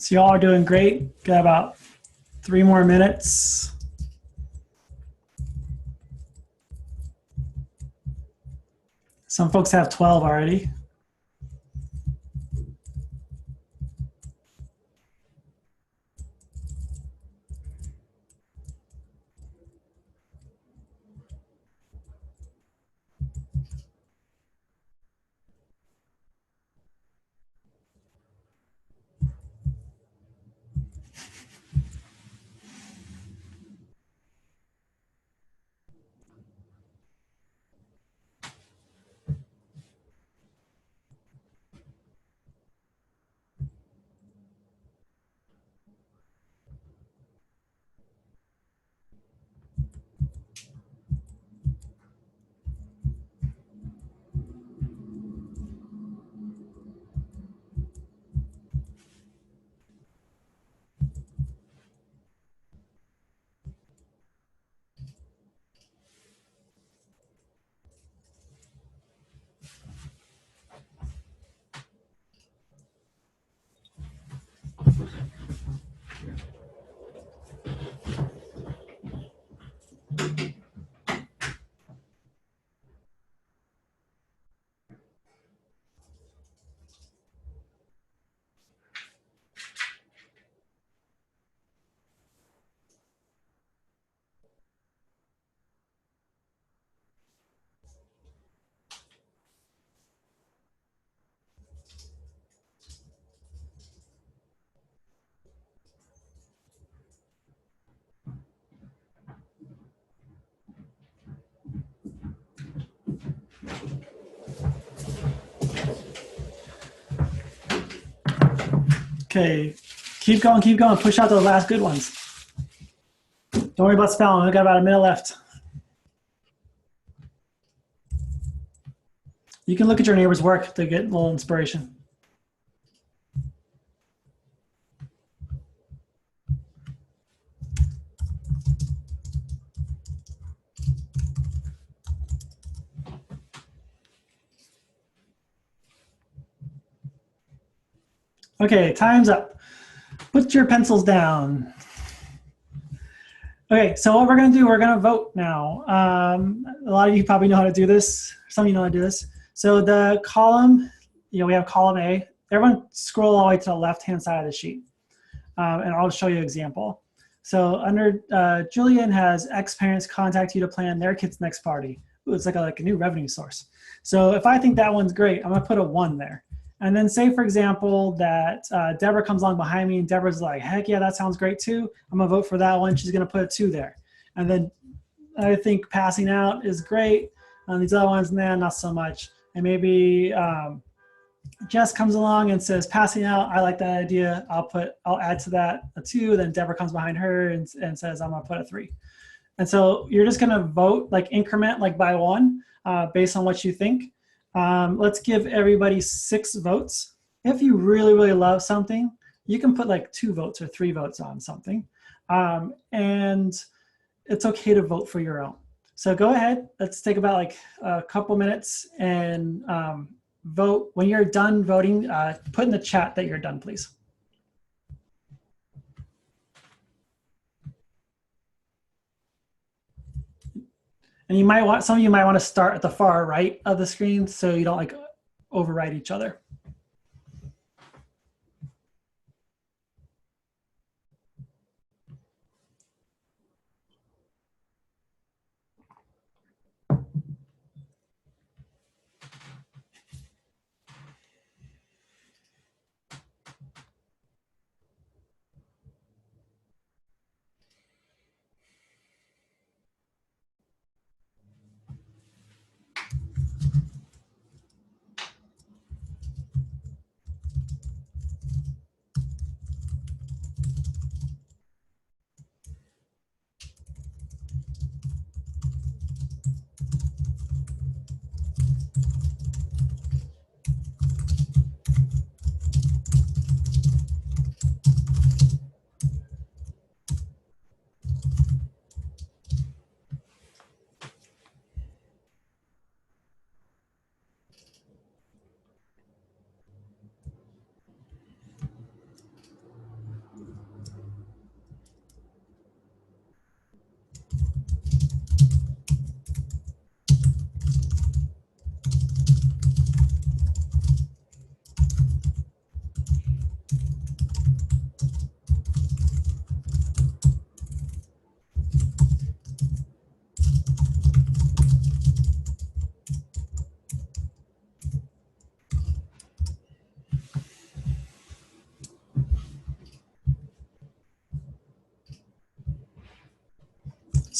So y'all are doing great. Got about 3 more minutes. Some folks have 12 already. Okay, keep going, keep going. Push out those last good ones. Don't worry about spelling. We've got about a minute left. You can look at your neighbor's work to get a little inspiration. Okay, time's up. Put your pencils down. Okay, so what we're going to do, we're going to vote now. A lot of you probably know how to do this. Some of you know how to do this. So the column, we have column A. Everyone scroll all the way to the left-hand side of the sheet. And I'll show you an example. So under Julian has ex-parents contact you to plan their kid's next party. Ooh, it's like a new revenue source. So if I think that one's great, I'm going to put a 1 there. And then say, for example, that Deborah comes along behind me and Deborah's like, heck yeah, that sounds great too. I'm gonna vote for that one. She's gonna put a 2 there. And then I think passing out is great. These other ones, nah, not so much. And maybe Jess comes along and says, passing out, I like that idea. I'll add to that a 2. Then Deborah comes behind her and says, I'm gonna put a 3. And so you're just gonna vote, like increment, like by 1, based on what you think. Let's give everybody 6 votes. If you really, really love something, you can put like 2 votes or 3 votes on something. And it's okay to vote for your own. So go ahead, let's take about like a couple minutes and vote. When you're done voting, put in the chat that you're done, please. And some of you might want to start at the far right of the screen so you don't like overwrite each other.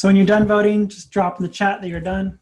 So when you're done voting, just drop in the chat that you're done.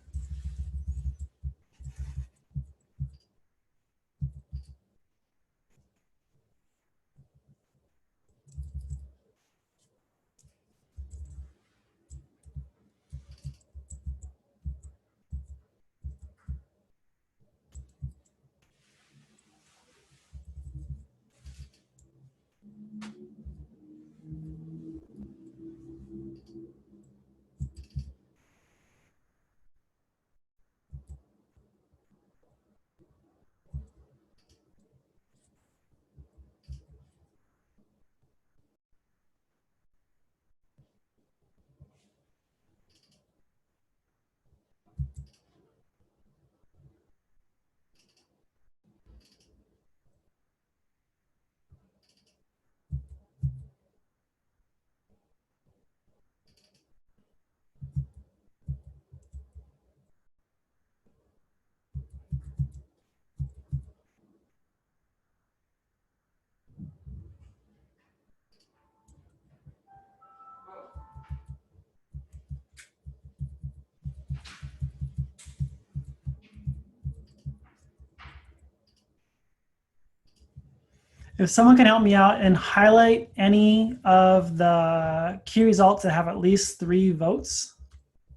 If someone can help me out and highlight any of the key results that have at least 3 votes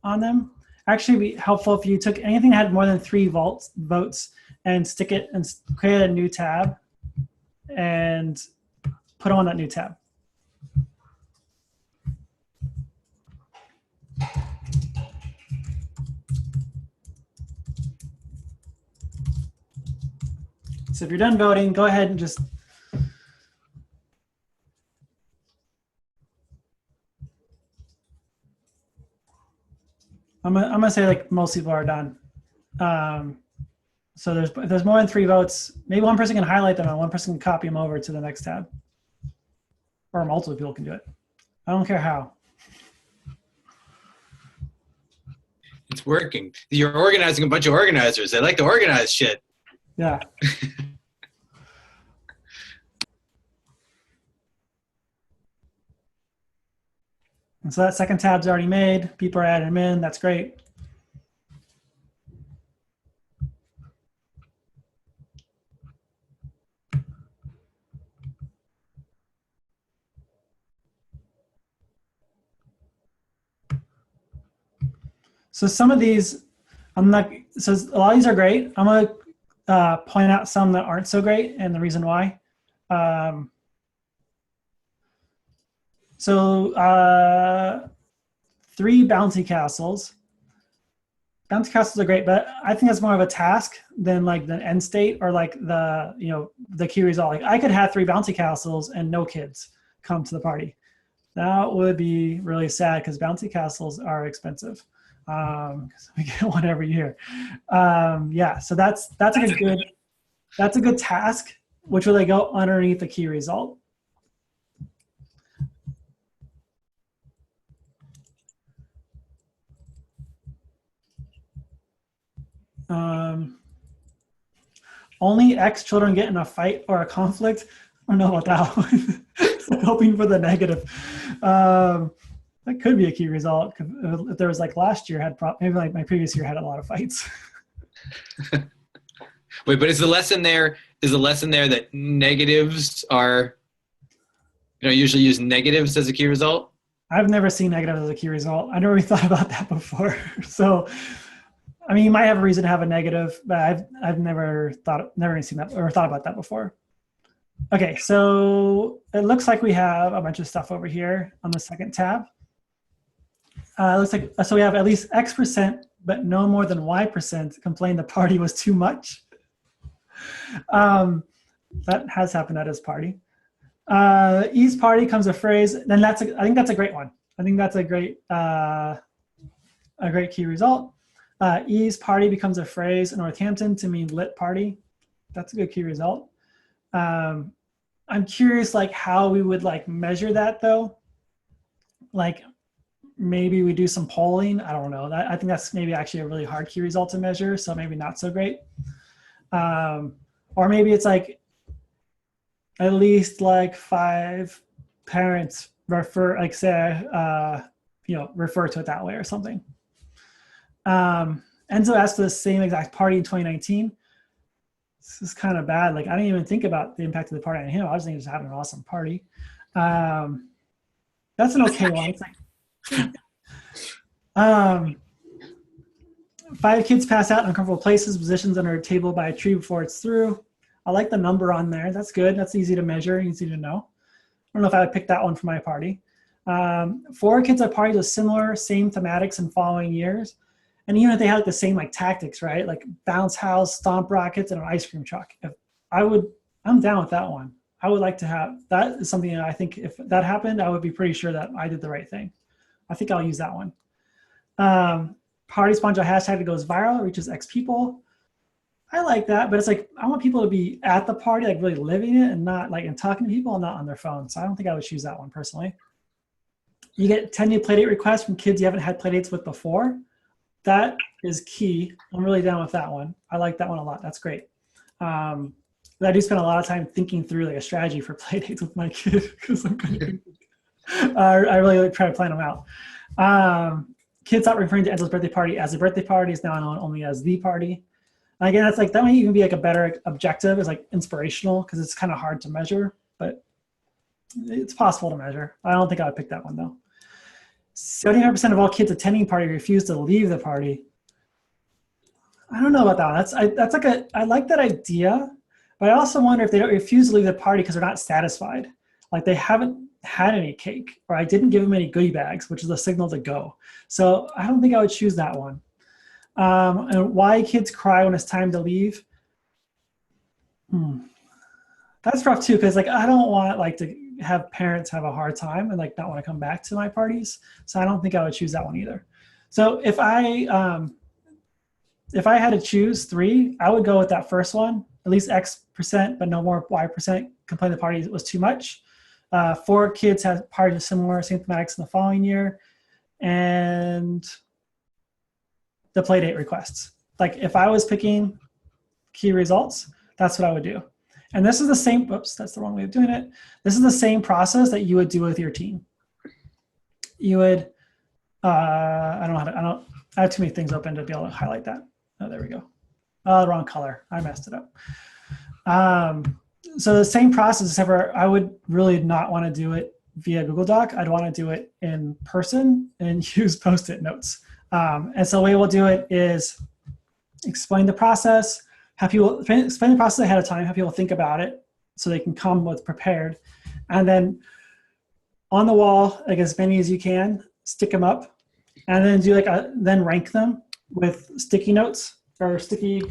on them, actually it'd be helpful if you took anything that had more than 3 votes and stick it and create a new tab and put on that new tab. So if you're done voting, go ahead and just I'm gonna say like most people are done. So if there's more than 3 votes, maybe one person can highlight them and one person can copy them over to the next tab. Or multiple people can do it. I don't care how. It's working. You're organizing a bunch of organizers. They like to organize shit. Yeah. And so that second tab's already made. People are adding them in. That's great. So some of these, so a lot of these are great. I'm gonna point out some that aren't so great and the reason why. So 3 bouncy castles. Bouncy castles are great, but I think that's more of a task than like the end state or like the key result. Like I could have 3 bouncy castles and no kids come to the party. That would be really sad because bouncy castles are expensive. Because we get one every year. Yeah, so that's a good task, which will go underneath the key result. Only X children get in a fight or a conflict. I don't know about that one. It's like hoping for the negative. That could be a key result. If there was like last year maybe like my previous year had a lot of fights. Wait, but is the lesson there that negatives are, usually use negatives as a key result? I've never seen negatives as a key result. I never really thought about that before. So, I mean, you might have a reason to have a negative, but I've never seen that or thought about that before. Okay, so it looks like we have a bunch of stuff over here on the second tab. Looks like so we have at least X%, but no more than Y% complained the party was too much. That has happened at his party. E's party comes a phrase. Then I think that's a great one. I think that's a great key result. E's party becomes a phrase in Northampton to mean lit party. That's a good key result. I'm curious, like how we would like measure that though. Like maybe we do some polling. I don't know. I think that's maybe actually a really hard key result to measure. So maybe not so great. Or maybe it's like at least like 5 parents refer, like say, refer to it that way or something. Enzo asked for the same exact party in 2019. This is kind of bad. Like, I didn't even think about the impact of the party on him. I was thinking just having an awesome party. That's an okay one. It's like, 5 kids pass out in uncomfortable places, positions under a table by a tree before it's through. I like the number on there. That's good. That's easy to measure, easy to know. I don't know if I would pick that one for my party. 4 kids at parties with same thematics in following years. And even if they had like the same like tactics, right? Like bounce house, stomp rockets, and an ice cream truck. I'm down with that one. I would like to have, that is something that I think if that happened, I would be pretty sure that I did the right thing. I think I'll use that one. Party sponsor hashtag that goes viral, reaches X people. I like that, but it's like, I want people to be at the party, like really living it and not like, and talking to people and not on their phone. So I don't think I would choose that one personally. You get 10 new playdate requests from kids you haven't had playdates with before. That is key. I'm really down with that one. I like that one a lot. That's great. I do spend a lot of time thinking through like a strategy for playdates with my kid because I'm kind of, I really try to plan them out. Kids stop referring to Enzo's birthday party as a birthday party. It's now known only as the party. And again, that's like, that might even be like a better objective. It's like inspirational because it's kind of hard to measure, but it's possible to measure. I don't think I would pick that one though. 75% of all kids attending party refuse to leave the party. I don't know about that one. That's like I like that idea, but I also wonder if they don't refuse to leave the party because they're not satisfied. Like they haven't had any cake, or I didn't give them any goodie bags, which is a signal to go. So I don't think I would choose that one. And why kids cry when it's time to leave. That's rough too, because like I don't want like to have parents have a hard time and like not want to come back to my parties. So I don't think I would choose that one either. So if I had to choose 3, I would go with that first one. At least X%, but no more Y% complain the party was too much. 4 kids had parties with similar same thematics in the following year. And the playdate requests. Like if I was picking key results, that's what I would do. And this is the same, oops, that's the wrong way of doing it. This is the same process that you would do with your team. You would, I have too many things open to be able to highlight that. Oh, there we go. The wrong color, I messed it up. So the same process, except for I would really not want to do it via Google Doc. I'd want to do it in person and use Post-it notes. And so the way we'll do it is explain the process, have people explain the process ahead of time, have people think about it so they can come with prepared. And then on the wall, like as many as you can, stick them up and then do then rank them with sticky notes or sticky,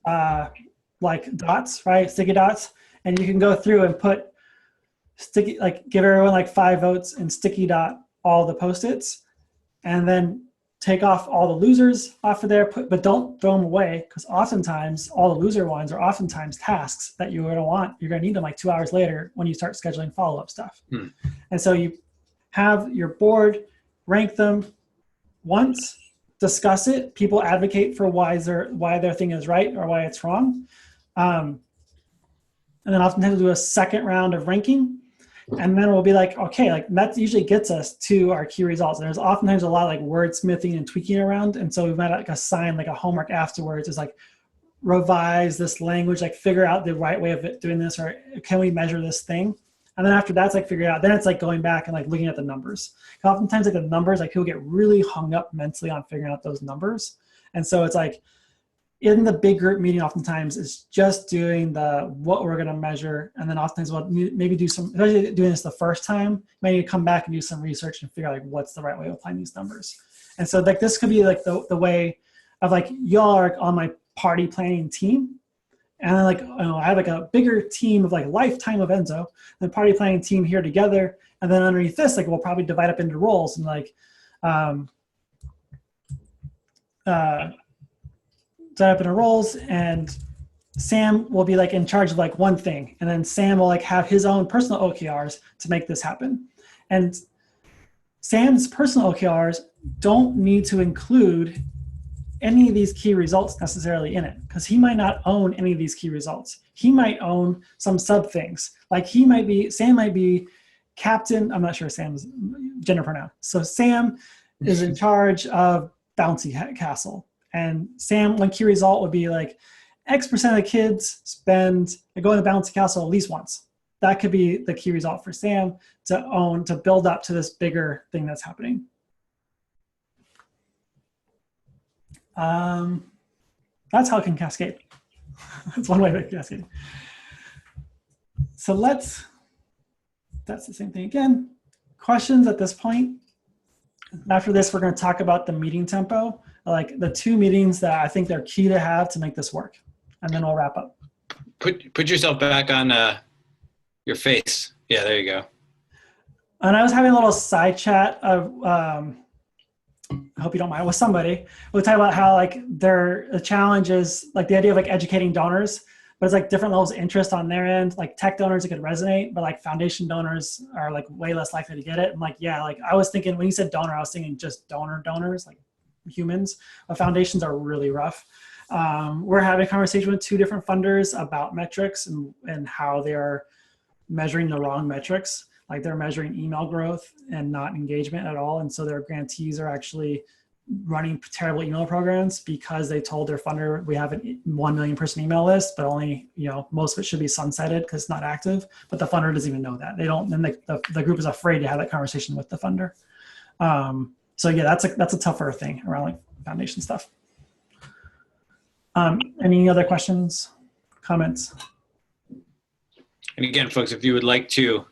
like dots, right? Sticky dots. And you can go through and put sticky, like give everyone like 5 votes and sticky dot all the Post-its. And then take off all the losers off of there, but don't throw them away because oftentimes all the loser ones are oftentimes tasks that you're going to need them like 2 hours later when you start scheduling follow-up stuff. And so you have your board, rank them once, discuss it. People advocate for why their thing is right or why it's wrong. And then oftentimes we'll do a second round of ranking. And then we'll be like, okay, like that usually gets us to our key results. And there's oftentimes a lot of like wordsmithing and tweaking around. And so we might like assign like a homework afterwards is like revise this language, like figure out the right way of doing this, or can we measure this thing? And then after that's like figure it out. Then it's like going back and like looking at the numbers. Oftentimes like the numbers, like people get really hung up mentally on figuring out those numbers. And so it's like, in the big group meeting, oftentimes it's just doing what we're going to measure. And then oftentimes we'll maybe do some, especially doing this the first time, you might need to come back and do some research and figure out like what's the right way of applying these numbers. And so like this could be like the way of like y'all are on my party planning team. And then like, I have like a bigger team of like lifetime of Enzo and the party planning team here together. And then underneath this, like we'll probably divide up into roles and like, set up in roles, and Sam will be like in charge of like one thing, and then Sam will like have his own personal OKRs to make this happen. And Sam's personal OKRs don't need to include any of these key results necessarily in it because he might not own any of these key results. He might own some sub things. Like Sam might be Captain, I'm not sure Sam's gender pronoun. So Sam is in charge of Bouncy Castle. And Sam, one key result would be like X percent of the kids go in the Bouncy Castle at least once. That could be the key result for Sam to build up to this bigger thing that's happening. That's how it can cascade. That's one way of cascading. So that's the same thing again. Questions at this point? After this, we're going to talk about the meeting tempo, like the 2 meetings that I think they're key to have to make this work. And then we'll wrap up. Put yourself back on your face. Yeah, there you go. And I was having a little side chat of, I hope you don't mind, with somebody. We'll talk about how like the challenge is like the idea of like educating donors, but it's like different levels of interest on their end. Like tech donors, it could resonate, but like foundation donors are like way less likely to get it. I'm like, yeah, like I was thinking when you said donor, I was thinking just donors, like humans. But foundations are really rough. We're having a conversation with 2 different funders about metrics and how they are measuring the wrong metrics. Like they're measuring email growth and not engagement at all. And so their grantees are actually running terrible email programs because they told their funder, we have a 1 million person email list, but only, most of it should be sunsetted because it's not active, but the funder doesn't even know that. They don't, and the group is afraid to have that conversation with the funder. So yeah, that's a tougher thing around like foundation stuff. Any other questions, comments? And again, folks, if you would like to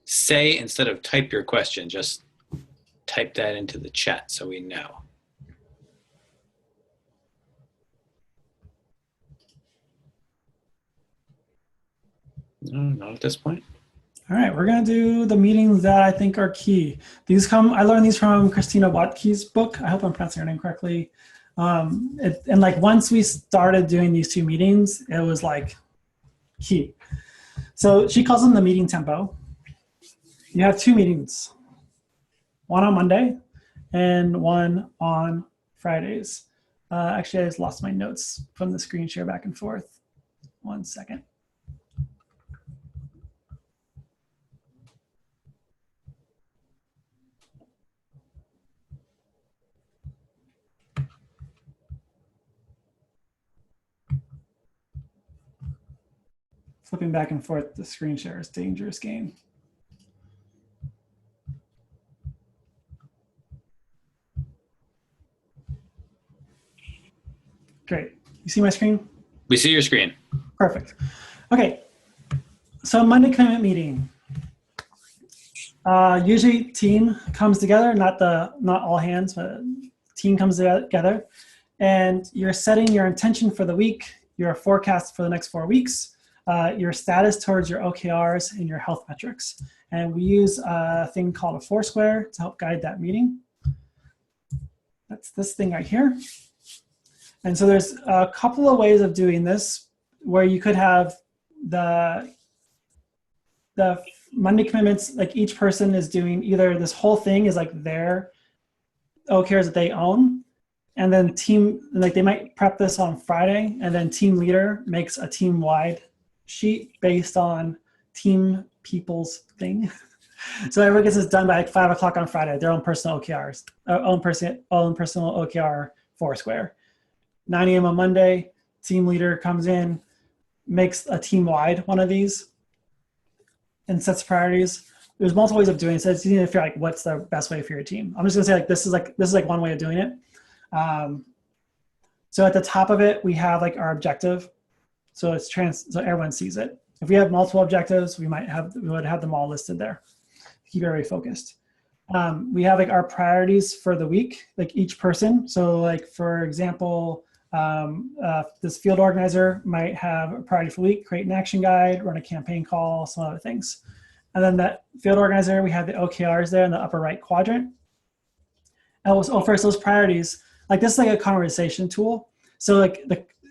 say instead of type your question, just type that into the chat so we know. No, not at this point. All right, we're gonna do the meetings that I think are key. I learned these from Christina Watkey's book. I hope I'm pronouncing her name correctly. And like once we started doing these 2 meetings, it was like key. So she calls them the meeting tempo. You have 2 meetings, one on Monday and one on Fridays. Actually, I just lost my notes from the screen share back and forth. 1 second. Flipping back and forth, the screen share is a dangerous game. Great. You see my screen? We see your screen. Perfect. Okay. So Monday commitment meeting. Usually team comes together, not all hands, but team comes together, and you're setting your intention for the week, your forecast for the next 4 weeks, your status towards your OKRs and your health metrics. And we use a thing called a Foursquare to help guide that meeting. That's this thing right here. And so there's a couple of ways of doing this where you could have the Monday commitments, like each person is doing either this whole thing is like their OKRs that they own, and then they might prep this on Friday, and then team leader makes a team-wide sheet based on team people's thing. So everyone gets this done by like 5 o'clock on Friday, their own personal OKRs, own personal OKR Foursquare. 9 a.m. on Monday, team leader comes in, makes a team-wide one of these, and sets priorities. There's multiple ways of doing it. So it's easy to figure like what's the best way for your team. I'm just gonna say like this is like one way of doing it. So at the top of it, we have like our objective. So so everyone sees it. If we have multiple objectives, we would have them all listed there. Keep everybody focused. We have like our priorities for the week, like each person. So like for example, this field organizer might have a priority for the week, create an action guide, run a campaign call, some other things. And then that field organizer, we have the OKRs there in the upper right quadrant. And first those priorities, like this is like a conversation tool. So like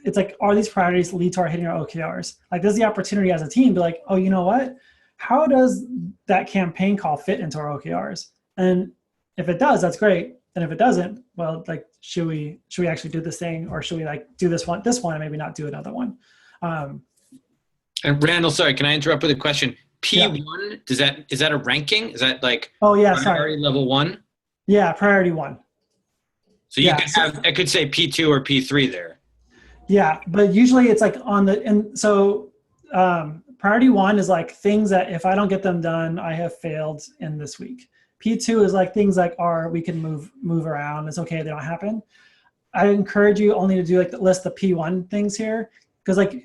it's like, are these priorities lead to our hitting our OKRs? Like this is the opportunity as a team to be like, oh, you know what? How does that campaign call fit into our OKRs? And if it does, that's great. And if it doesn't, well, like, should we actually do this thing, or should we like do this one and maybe not do another one? And Randall, sorry, can I interrupt with a question? P1, is that a ranking? Is that like Oh yeah, priority sorry. level 1? Yeah, priority 1. So you could have, I could say P2 or P3 there. Yeah, but usually it's like priority 1 is like things that if I don't get them done, I have failed in this week. P2 is like things like we can move around. It's okay if they don't happen. I encourage you only to do like list the P1 things here, because like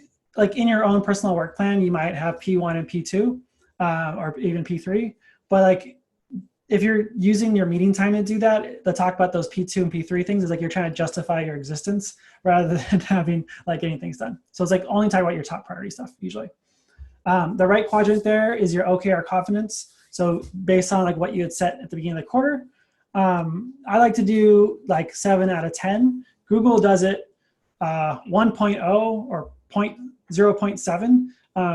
in your own personal work plan, you might have P1 and P2 or even P3. But like if you're using your meeting time to do that, the talk about those P2 and P3 things is like you're trying to justify your existence rather than having like getting things done. So it's like only talk about your top priority stuff usually. The right quadrant there is your OKR confidence. So based on like what you had set at the beginning of the quarter, I like to do like 7 out of 10. Google does it 1.0 or 0.7.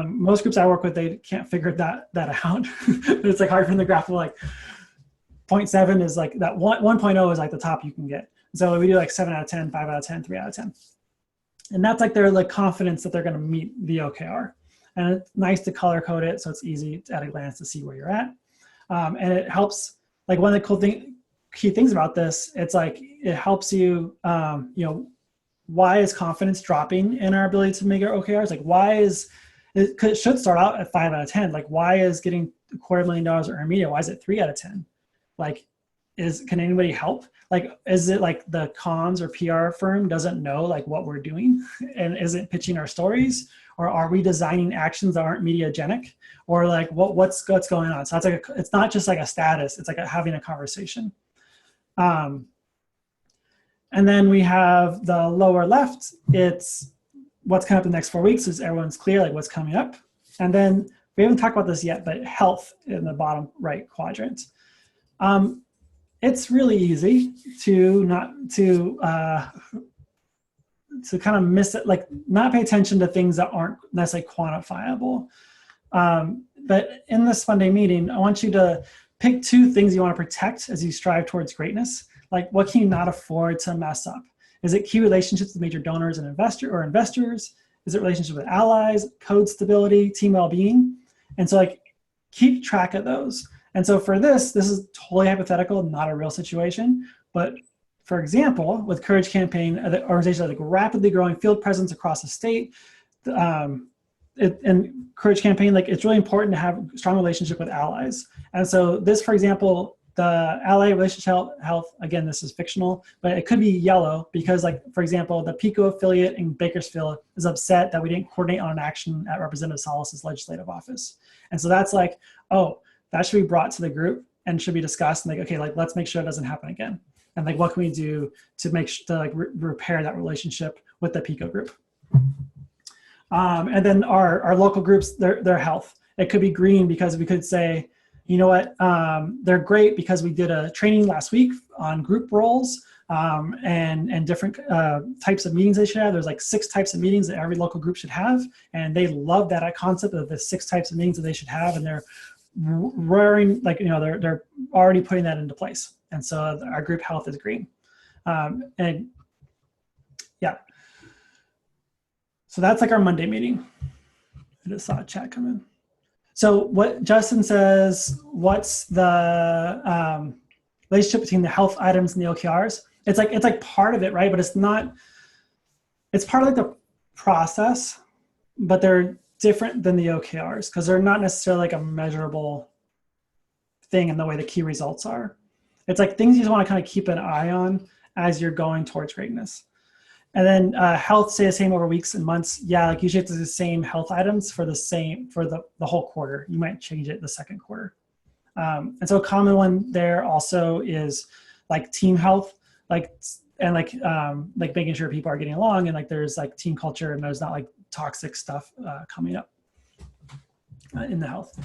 Most groups I work with, they can't figure that out. It's like hard for them to graph like 0.7 is like that 1.0 is like the top you can get. So we do like 7 out of 10, 5 out of 10, 3 out of 10. And that's like their like confidence that they're going to meet the OKR. And it's nice to color code it so it's easy at a glance to see where you're at. And it helps, like one of the key things about this, it's like it helps you, why is confidence dropping in our ability to make our OKRs? Like it should start out at 5 out of 10. Like why is getting $250,000 earned media, why is it 3 out of 10? Like, can anybody help? Like, is it like the comms or PR firm doesn't know like what we're doing and isn't pitching our stories? Or are we designing actions that aren't mediagenic? Or like what's going on? So it's like it's not just like a status, it's like having a conversation. And then we have the lower left, it's what's coming up in the next 4 weeks, so everyone's clear like what's coming up. And then we haven't talked about this yet, but health in the bottom right quadrant. It's really easy to kind of miss it, like not pay attention to things that aren't necessarily quantifiable. But in this Monday meeting, I want you to pick 2 things you want to protect as you strive towards greatness. Like what can you not afford to mess up? Is it key relationships with major donors and investors? Is it relationships with allies, code stability, team well-being? And so like keep track of those. And so for this is totally hypothetical, not a real situation. But for example, with Courage Campaign, the organization has like rapidly growing field presence across the state. And Courage Campaign, like it's really important to have a strong relationship with allies. And so this, for example, the ally relationship health, again, this is fictional, but it could be yellow because like, for example, the PICO affiliate in Bakersfield is upset that we didn't coordinate on an action at Representative Salas's legislative office. And so that's like, oh, that should be brought to the group and should be discussed and like, okay, like let's make sure it doesn't happen again. And like, what can we do to make sure to like repair that relationship with the PICO group? And then our local groups, their health. It could be green because we could say, you know what, they're great because we did a training last week on group roles and different types of meetings they should have. There's like 6 types of meetings that every local group should have. And they love that concept of the 6 types of meetings that they should have. And they're roaring, like, they're already putting that into place. And so our group health is green. And yeah. So that's like our Monday meeting. I just saw a chat come in. So what Justin says, what's the relationship between the health items and the OKRs? It's like part of it, right? But it's not, it's part of like the process, but they're different than the OKRs because they're not necessarily like a measurable thing in the way the key results are. It's like things you just want to kind of keep an eye on as you're going towards greatness. And then health, stay the same over weeks and months. Yeah, like usually it's the same health items for the whole quarter. You might change it the second quarter. And so a common one there also is like team health, like making sure people are getting along and like there's like team culture and there's not like toxic stuff coming up in the health.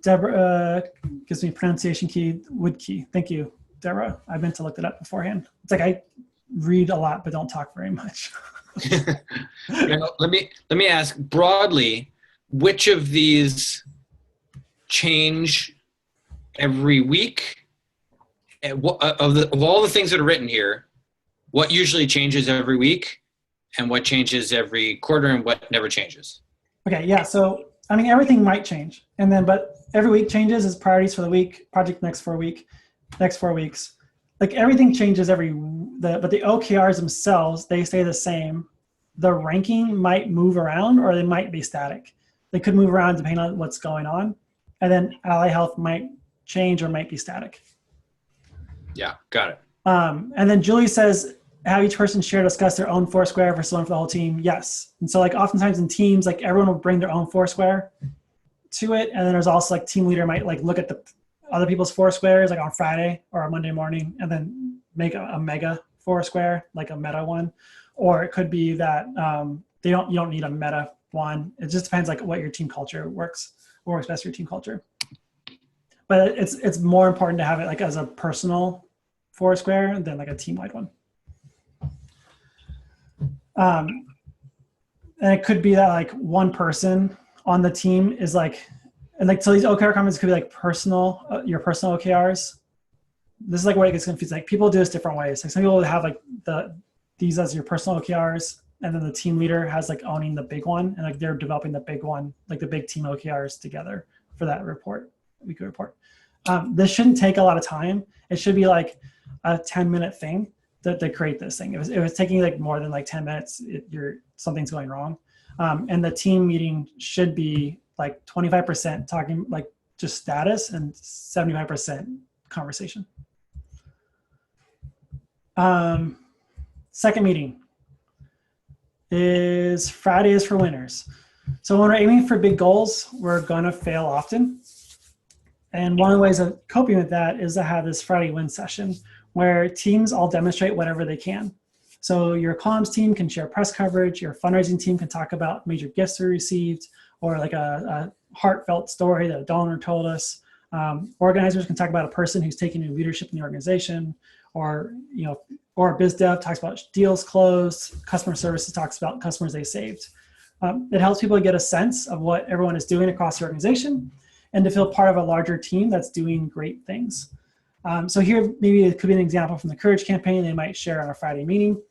Deborah gives me pronunciation key, wood key. Thank you, Deborah. I meant to look that up beforehand. It's like I read a lot but don't talk very much. Let me ask broadly, which of these change every week? Of all the things that are written here, what usually changes every week and what changes every quarter and what never changes? Okay, yeah, so I mean, everything might change. And then, but every week changes is priorities for the week, project next 4 weeks. Like everything changes but the OKRs themselves, they stay the same. The ranking might move around or they might be static. They could move around depending on what's going on. And then Ally Health might change or might be static. Yeah, got it. And then Julie says, have each person share, discuss their own Foursquare versus one for the whole team. Yes. And so like oftentimes in teams, like everyone will bring their own Foursquare to it. And then there's also like team leader might like look at the other people's Foursquares like on Friday or a Monday morning and then make a mega Foursquare, like a meta one. Or it could be that you don't need a meta one. It just depends like what your team culture works best for your team culture. But it's more important to have it like as a personal Foursquare than like a team-wide one. And it could be that like one person on the team is like, and like, so these OKR comments could be like your personal OKRs. This is like where it gets confused. Like people do this different ways. Like some people have like these as your personal OKRs, and then the team leader has like owning the big one, and like they're developing the big one, like the big team OKRs together for that weekly report. This shouldn't take a lot of time. It should be like a 10-minute thing to create this thing. If it was taking like more than like 10 minutes, something's going wrong. And the team meeting should be like 25% talking like just status and 75% conversation. Second meeting is Friday is for winners. So when we're aiming for big goals, we're gonna fail often. And one of the ways of coping with that is to have this Friday win session where teams all demonstrate whatever they can. So your comms team can share press coverage, your fundraising team can talk about major gifts they received, or like a heartfelt story that a donor told us. Organizers can talk about a person who's taking new leadership in the organization, or a biz dev talks about deals closed, customer services talks about customers they saved. It helps people get a sense of what everyone is doing across the organization and to feel part of a larger team that's doing great things. So here, maybe it could be an example from the Courage campaign they might share on a Friday meeting.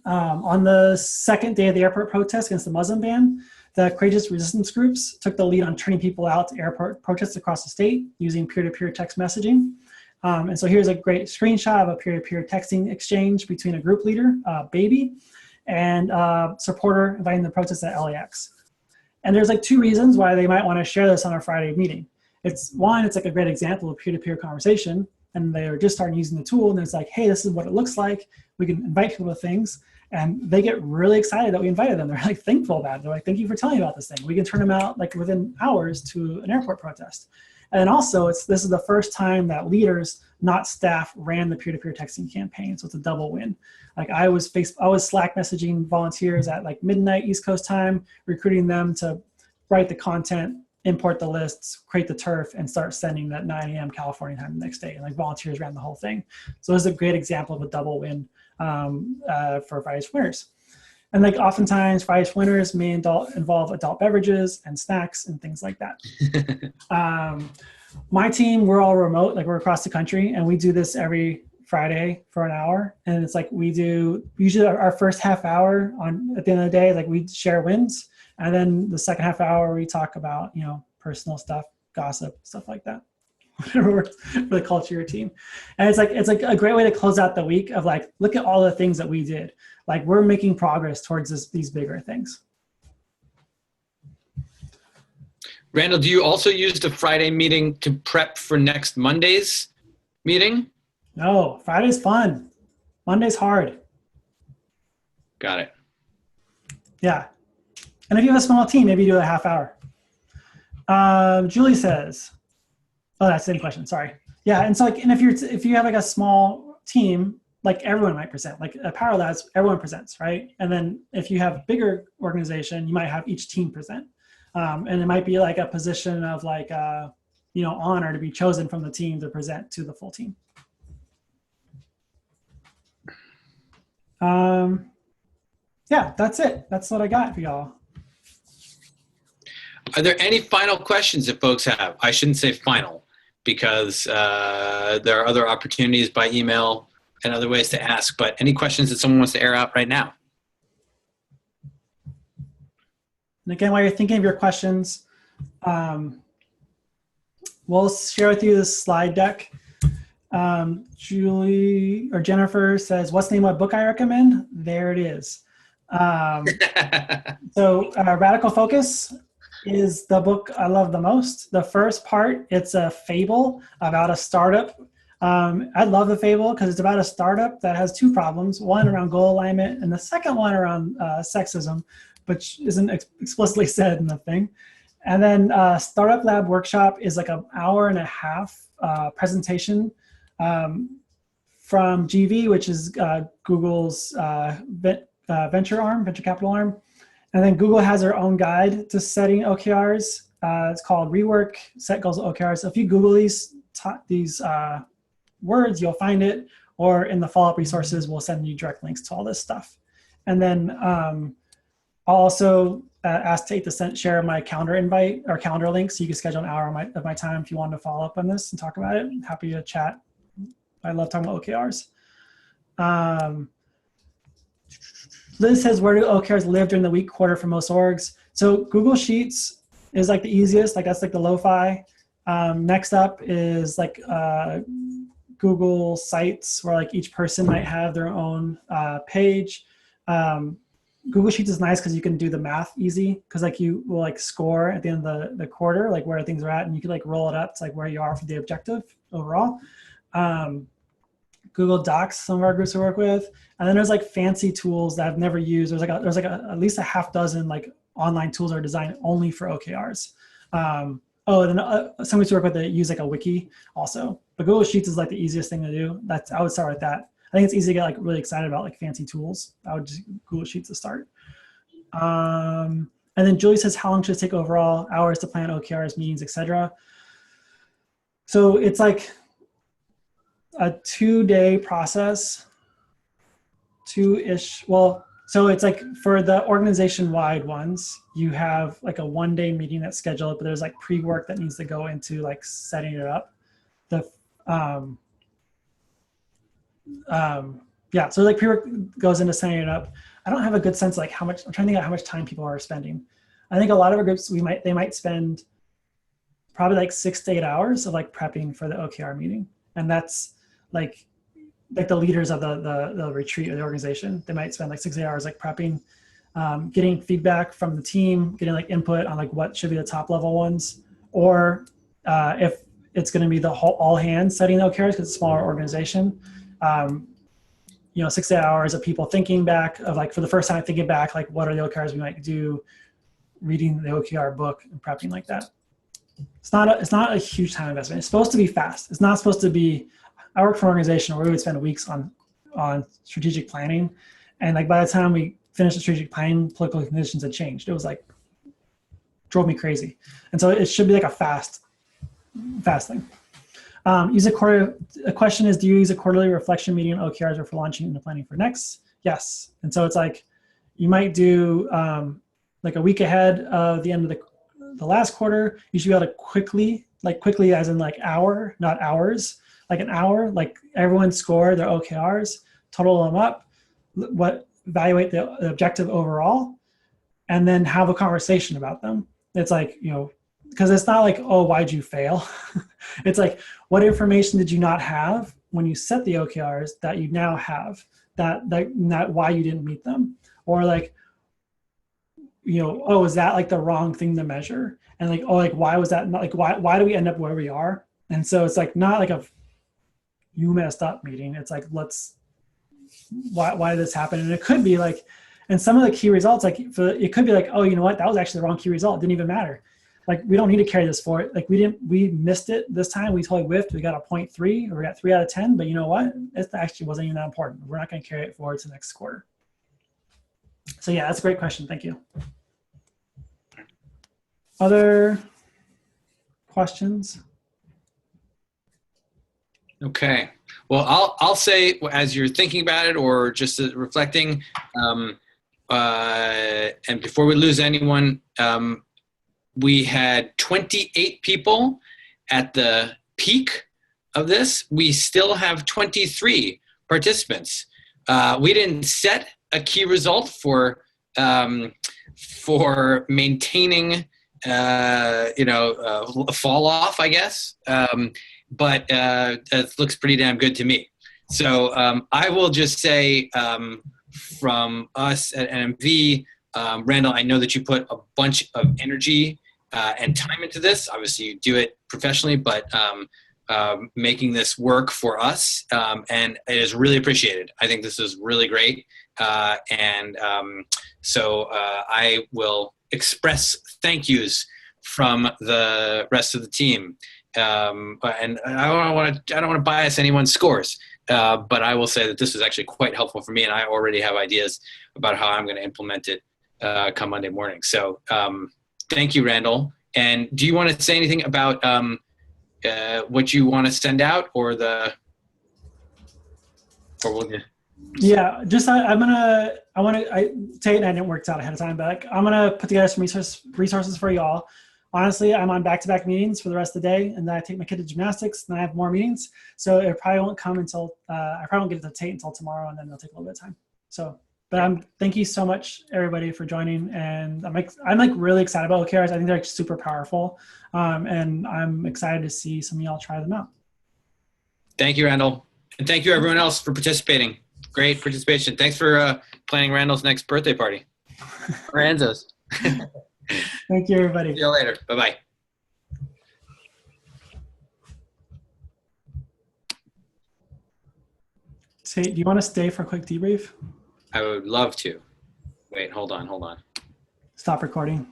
On the second day of the airport protest against the Muslim ban, the courageous resistance groups took the lead on turning people out to airport protests across the state using peer-to-peer text messaging. And so here's a great screenshot of a peer-to-peer texting exchange between a group leader, Baby, and a supporter inviting the protest at LAX. And there's like two reasons why they might want to share this on a Friday meeting. It's like a great example of peer-to-peer conversation, and they're just starting using the tool, and it's like, hey, this is what it looks like. We can invite people to things, and they get really excited that we invited them. They're like thankful about it. They're like, thank you for telling me about this thing. We can turn them out like within hours to an airport protest. And also, this is the first time that leaders, not staff, ran the peer-to-peer texting campaign, so it's a double win. Like I was Slack messaging volunteers at like midnight East Coast time, recruiting them to write the content, import the lists, create the turf, and start sending that 9 a.m. California time the next day. And like volunteers ran the whole thing. So this is a great example of a double win for Friday's winners. And like oftentimes Friday's winners may involve adult beverages and snacks and things like that. My team, we're all remote, like we're across the country, and we do this every Friday for an hour. And it's like we do usually our first half hour at the end of the day, like we share wins. And then the second half hour, we talk about, personal stuff, gossip, stuff like that, whatever works for the culture of your team. And it's like a great way to close out the week of like, look at all the things that we did. Like we're making progress towards these bigger things. Randall, do you also use the Friday meeting to prep for next Monday's meeting? No, Friday's fun. Monday's hard. Got it. Yeah. And if you have a small team, maybe do a half hour. Julie says, oh, that's the same question. Sorry. Yeah. And so and if you have like a small team, like everyone might present, like at Power Labs, everyone presents, right? And then if you have a bigger organization, you might have each team present. And it might be like a position of like, honor to be chosen from the team to present to the full team. Yeah, that's it. That's what I got for y'all. Are there any final questions that folks have? I shouldn't say final because there are other opportunities by email and other ways to ask, but any questions that someone wants to air out right now? And again, while you're thinking of your questions, we'll share with you this slide deck. Julie or Jennifer says, what's the name of a book I recommend? There it is. So Radical Focus is the book I love the most. The first part, it's a fable about a startup. I love the fable because it's about a startup that has two problems, one around goal alignment and the second one around sexism, which isn't explicitly said in the thing. And then Startup Lab Workshop is like an hour and a half presentation from GV, which is Google's venture capital arm. And then Google has their own guide to setting OKRs. It's called Rework, Set Goals OKRs. So if you Google these words, you'll find it, or in the follow-up resources, we'll send you direct links to all this stuff. And then I'll also ask Tate to share my calendar invite or calendar link so you can schedule an hour of my time if you want to follow up on this and talk about it. I'm happy to chat. I love talking about OKRs. Liz says, where do OKRs live during the week quarter for most orgs? So Google Sheets is like the easiest, like that's like the lo-fi. Next up is like Google Sites, where like each person might have their own page. Google Sheets is nice because you can do the math easy, because like you will like score at the end of the quarter, like where things are at, and you can like roll it up to like where you are for the objective overall. Google Docs, some of our groups we work with, and then there's like fancy tools that I've never used. There's at least a half dozen like online tools that are designed only for OKRs. Then some groups we work with that use like a wiki also. But Google Sheets is like the easiest thing to do. I would start with that. I think it's easy to get like really excited about like fancy tools. I would just Google Sheets to start. And then Julie says, how long should it take overall? Hours to plan OKRs, meetings, etc. So it's like a 2-day process, two-ish. Well, so it's like for the organization-wide ones, you have like a 1-day meeting that's scheduled, but there's like pre-work that needs to go into like setting it up. So like pre-work goes into setting it up. I don't have a good sense of like how much, I'm trying to think of how much time people are spending. I think a lot of our groups, they might spend probably like 6 to 8 hours of like prepping for the OKR meeting. And that's like the leaders of the retreat or the organization, they might spend like 6 to 8 hours like prepping, getting feedback from the team, getting like input on like what should be the top level ones, or if it's going to be the whole all hands setting OKRs because it's a smaller organization. 6 to 8 hours of people thinking back of like for the first time thinking back like what are the OKRs we might do, reading the OKR book and prepping like that. It's not a huge time investment. It's supposed to be fast. It's not supposed to be. I work for an organization where we would spend weeks on strategic planning, and like by the time we finished the strategic planning, political conditions had changed. It was like drove me crazy, and so it should be like a fast thing. A question is, do you use a quarterly reflection meeting on OKRs or for launching into planning for next? Yes, and so it's like you might do like a week ahead of the end of the last quarter. You should be able to quickly as in like hour, not hours. Like an hour, like everyone score their OKRs, total them up, evaluate the objective overall, and then have a conversation about them. It's like, because it's not like, oh, why'd you fail? It's like, what information did you not have when you set the OKRs that you now have, that why you didn't meet them? Or like, oh, is that like the wrong thing to measure? And like, oh, like, why was that not like, why do we end up where we are? And so it's like, not like you messed up meeting. It's like, why did this happen? And it could be like, and some of the key results, like it could be like, oh, you know what? That was actually the wrong key result. It didn't even matter. Like, we don't need to carry this forward. Like we missed it this time. We totally whiffed. We got a 0.3 or we got 3 out of 10, but you know what? It actually wasn't even that important. We're not going to carry it forward to the next quarter. So yeah, that's a great question. Thank you. Other questions? Okay. Well, I'll say, as you're thinking about it or just reflecting, and before we lose anyone, we had 28 people at the peak of this. We still have 23 participants. We didn't set a key result for for maintaining, a fall off, I guess. But it looks pretty damn good to me. So I will just say from us at NMV, Randall, I know that you put a bunch of energy and time into this. Obviously, you do it professionally, but making this work for us, and it is really appreciated. I think this is really great. So I will express thank yous from the rest of the team. And I don't want to bias anyone's scores, but I will say that this is actually quite helpful for me, and I already have ideas about how I'm going to implement it come Monday morning. So thank you, Randall. And do you want to say anything about what you want to send out, or Yeah, just Tate and I didn't work this out ahead of time, but I'm gonna put together some resources for y'all. Honestly, I'm on back-to-back meetings for the rest of the day, and then I take my kid to gymnastics, and I have more meetings. So it probably won't come until I probably won't get it to Tate until tomorrow, and then it'll take a little bit of time. So, but thank you so much, everybody, for joining, and I'm really excited about OKRs. I think they're super powerful, and I'm excited to see some of y'all try them out. Thank you, Randall, and thank you everyone else for participating. Great participation. Thanks for planning Randall's next birthday party. Or Enzo's. Thank you, everybody. See you later. Bye-bye. Tate, do you want to stay for a quick debrief? I would love to. Wait, hold on. Stop recording.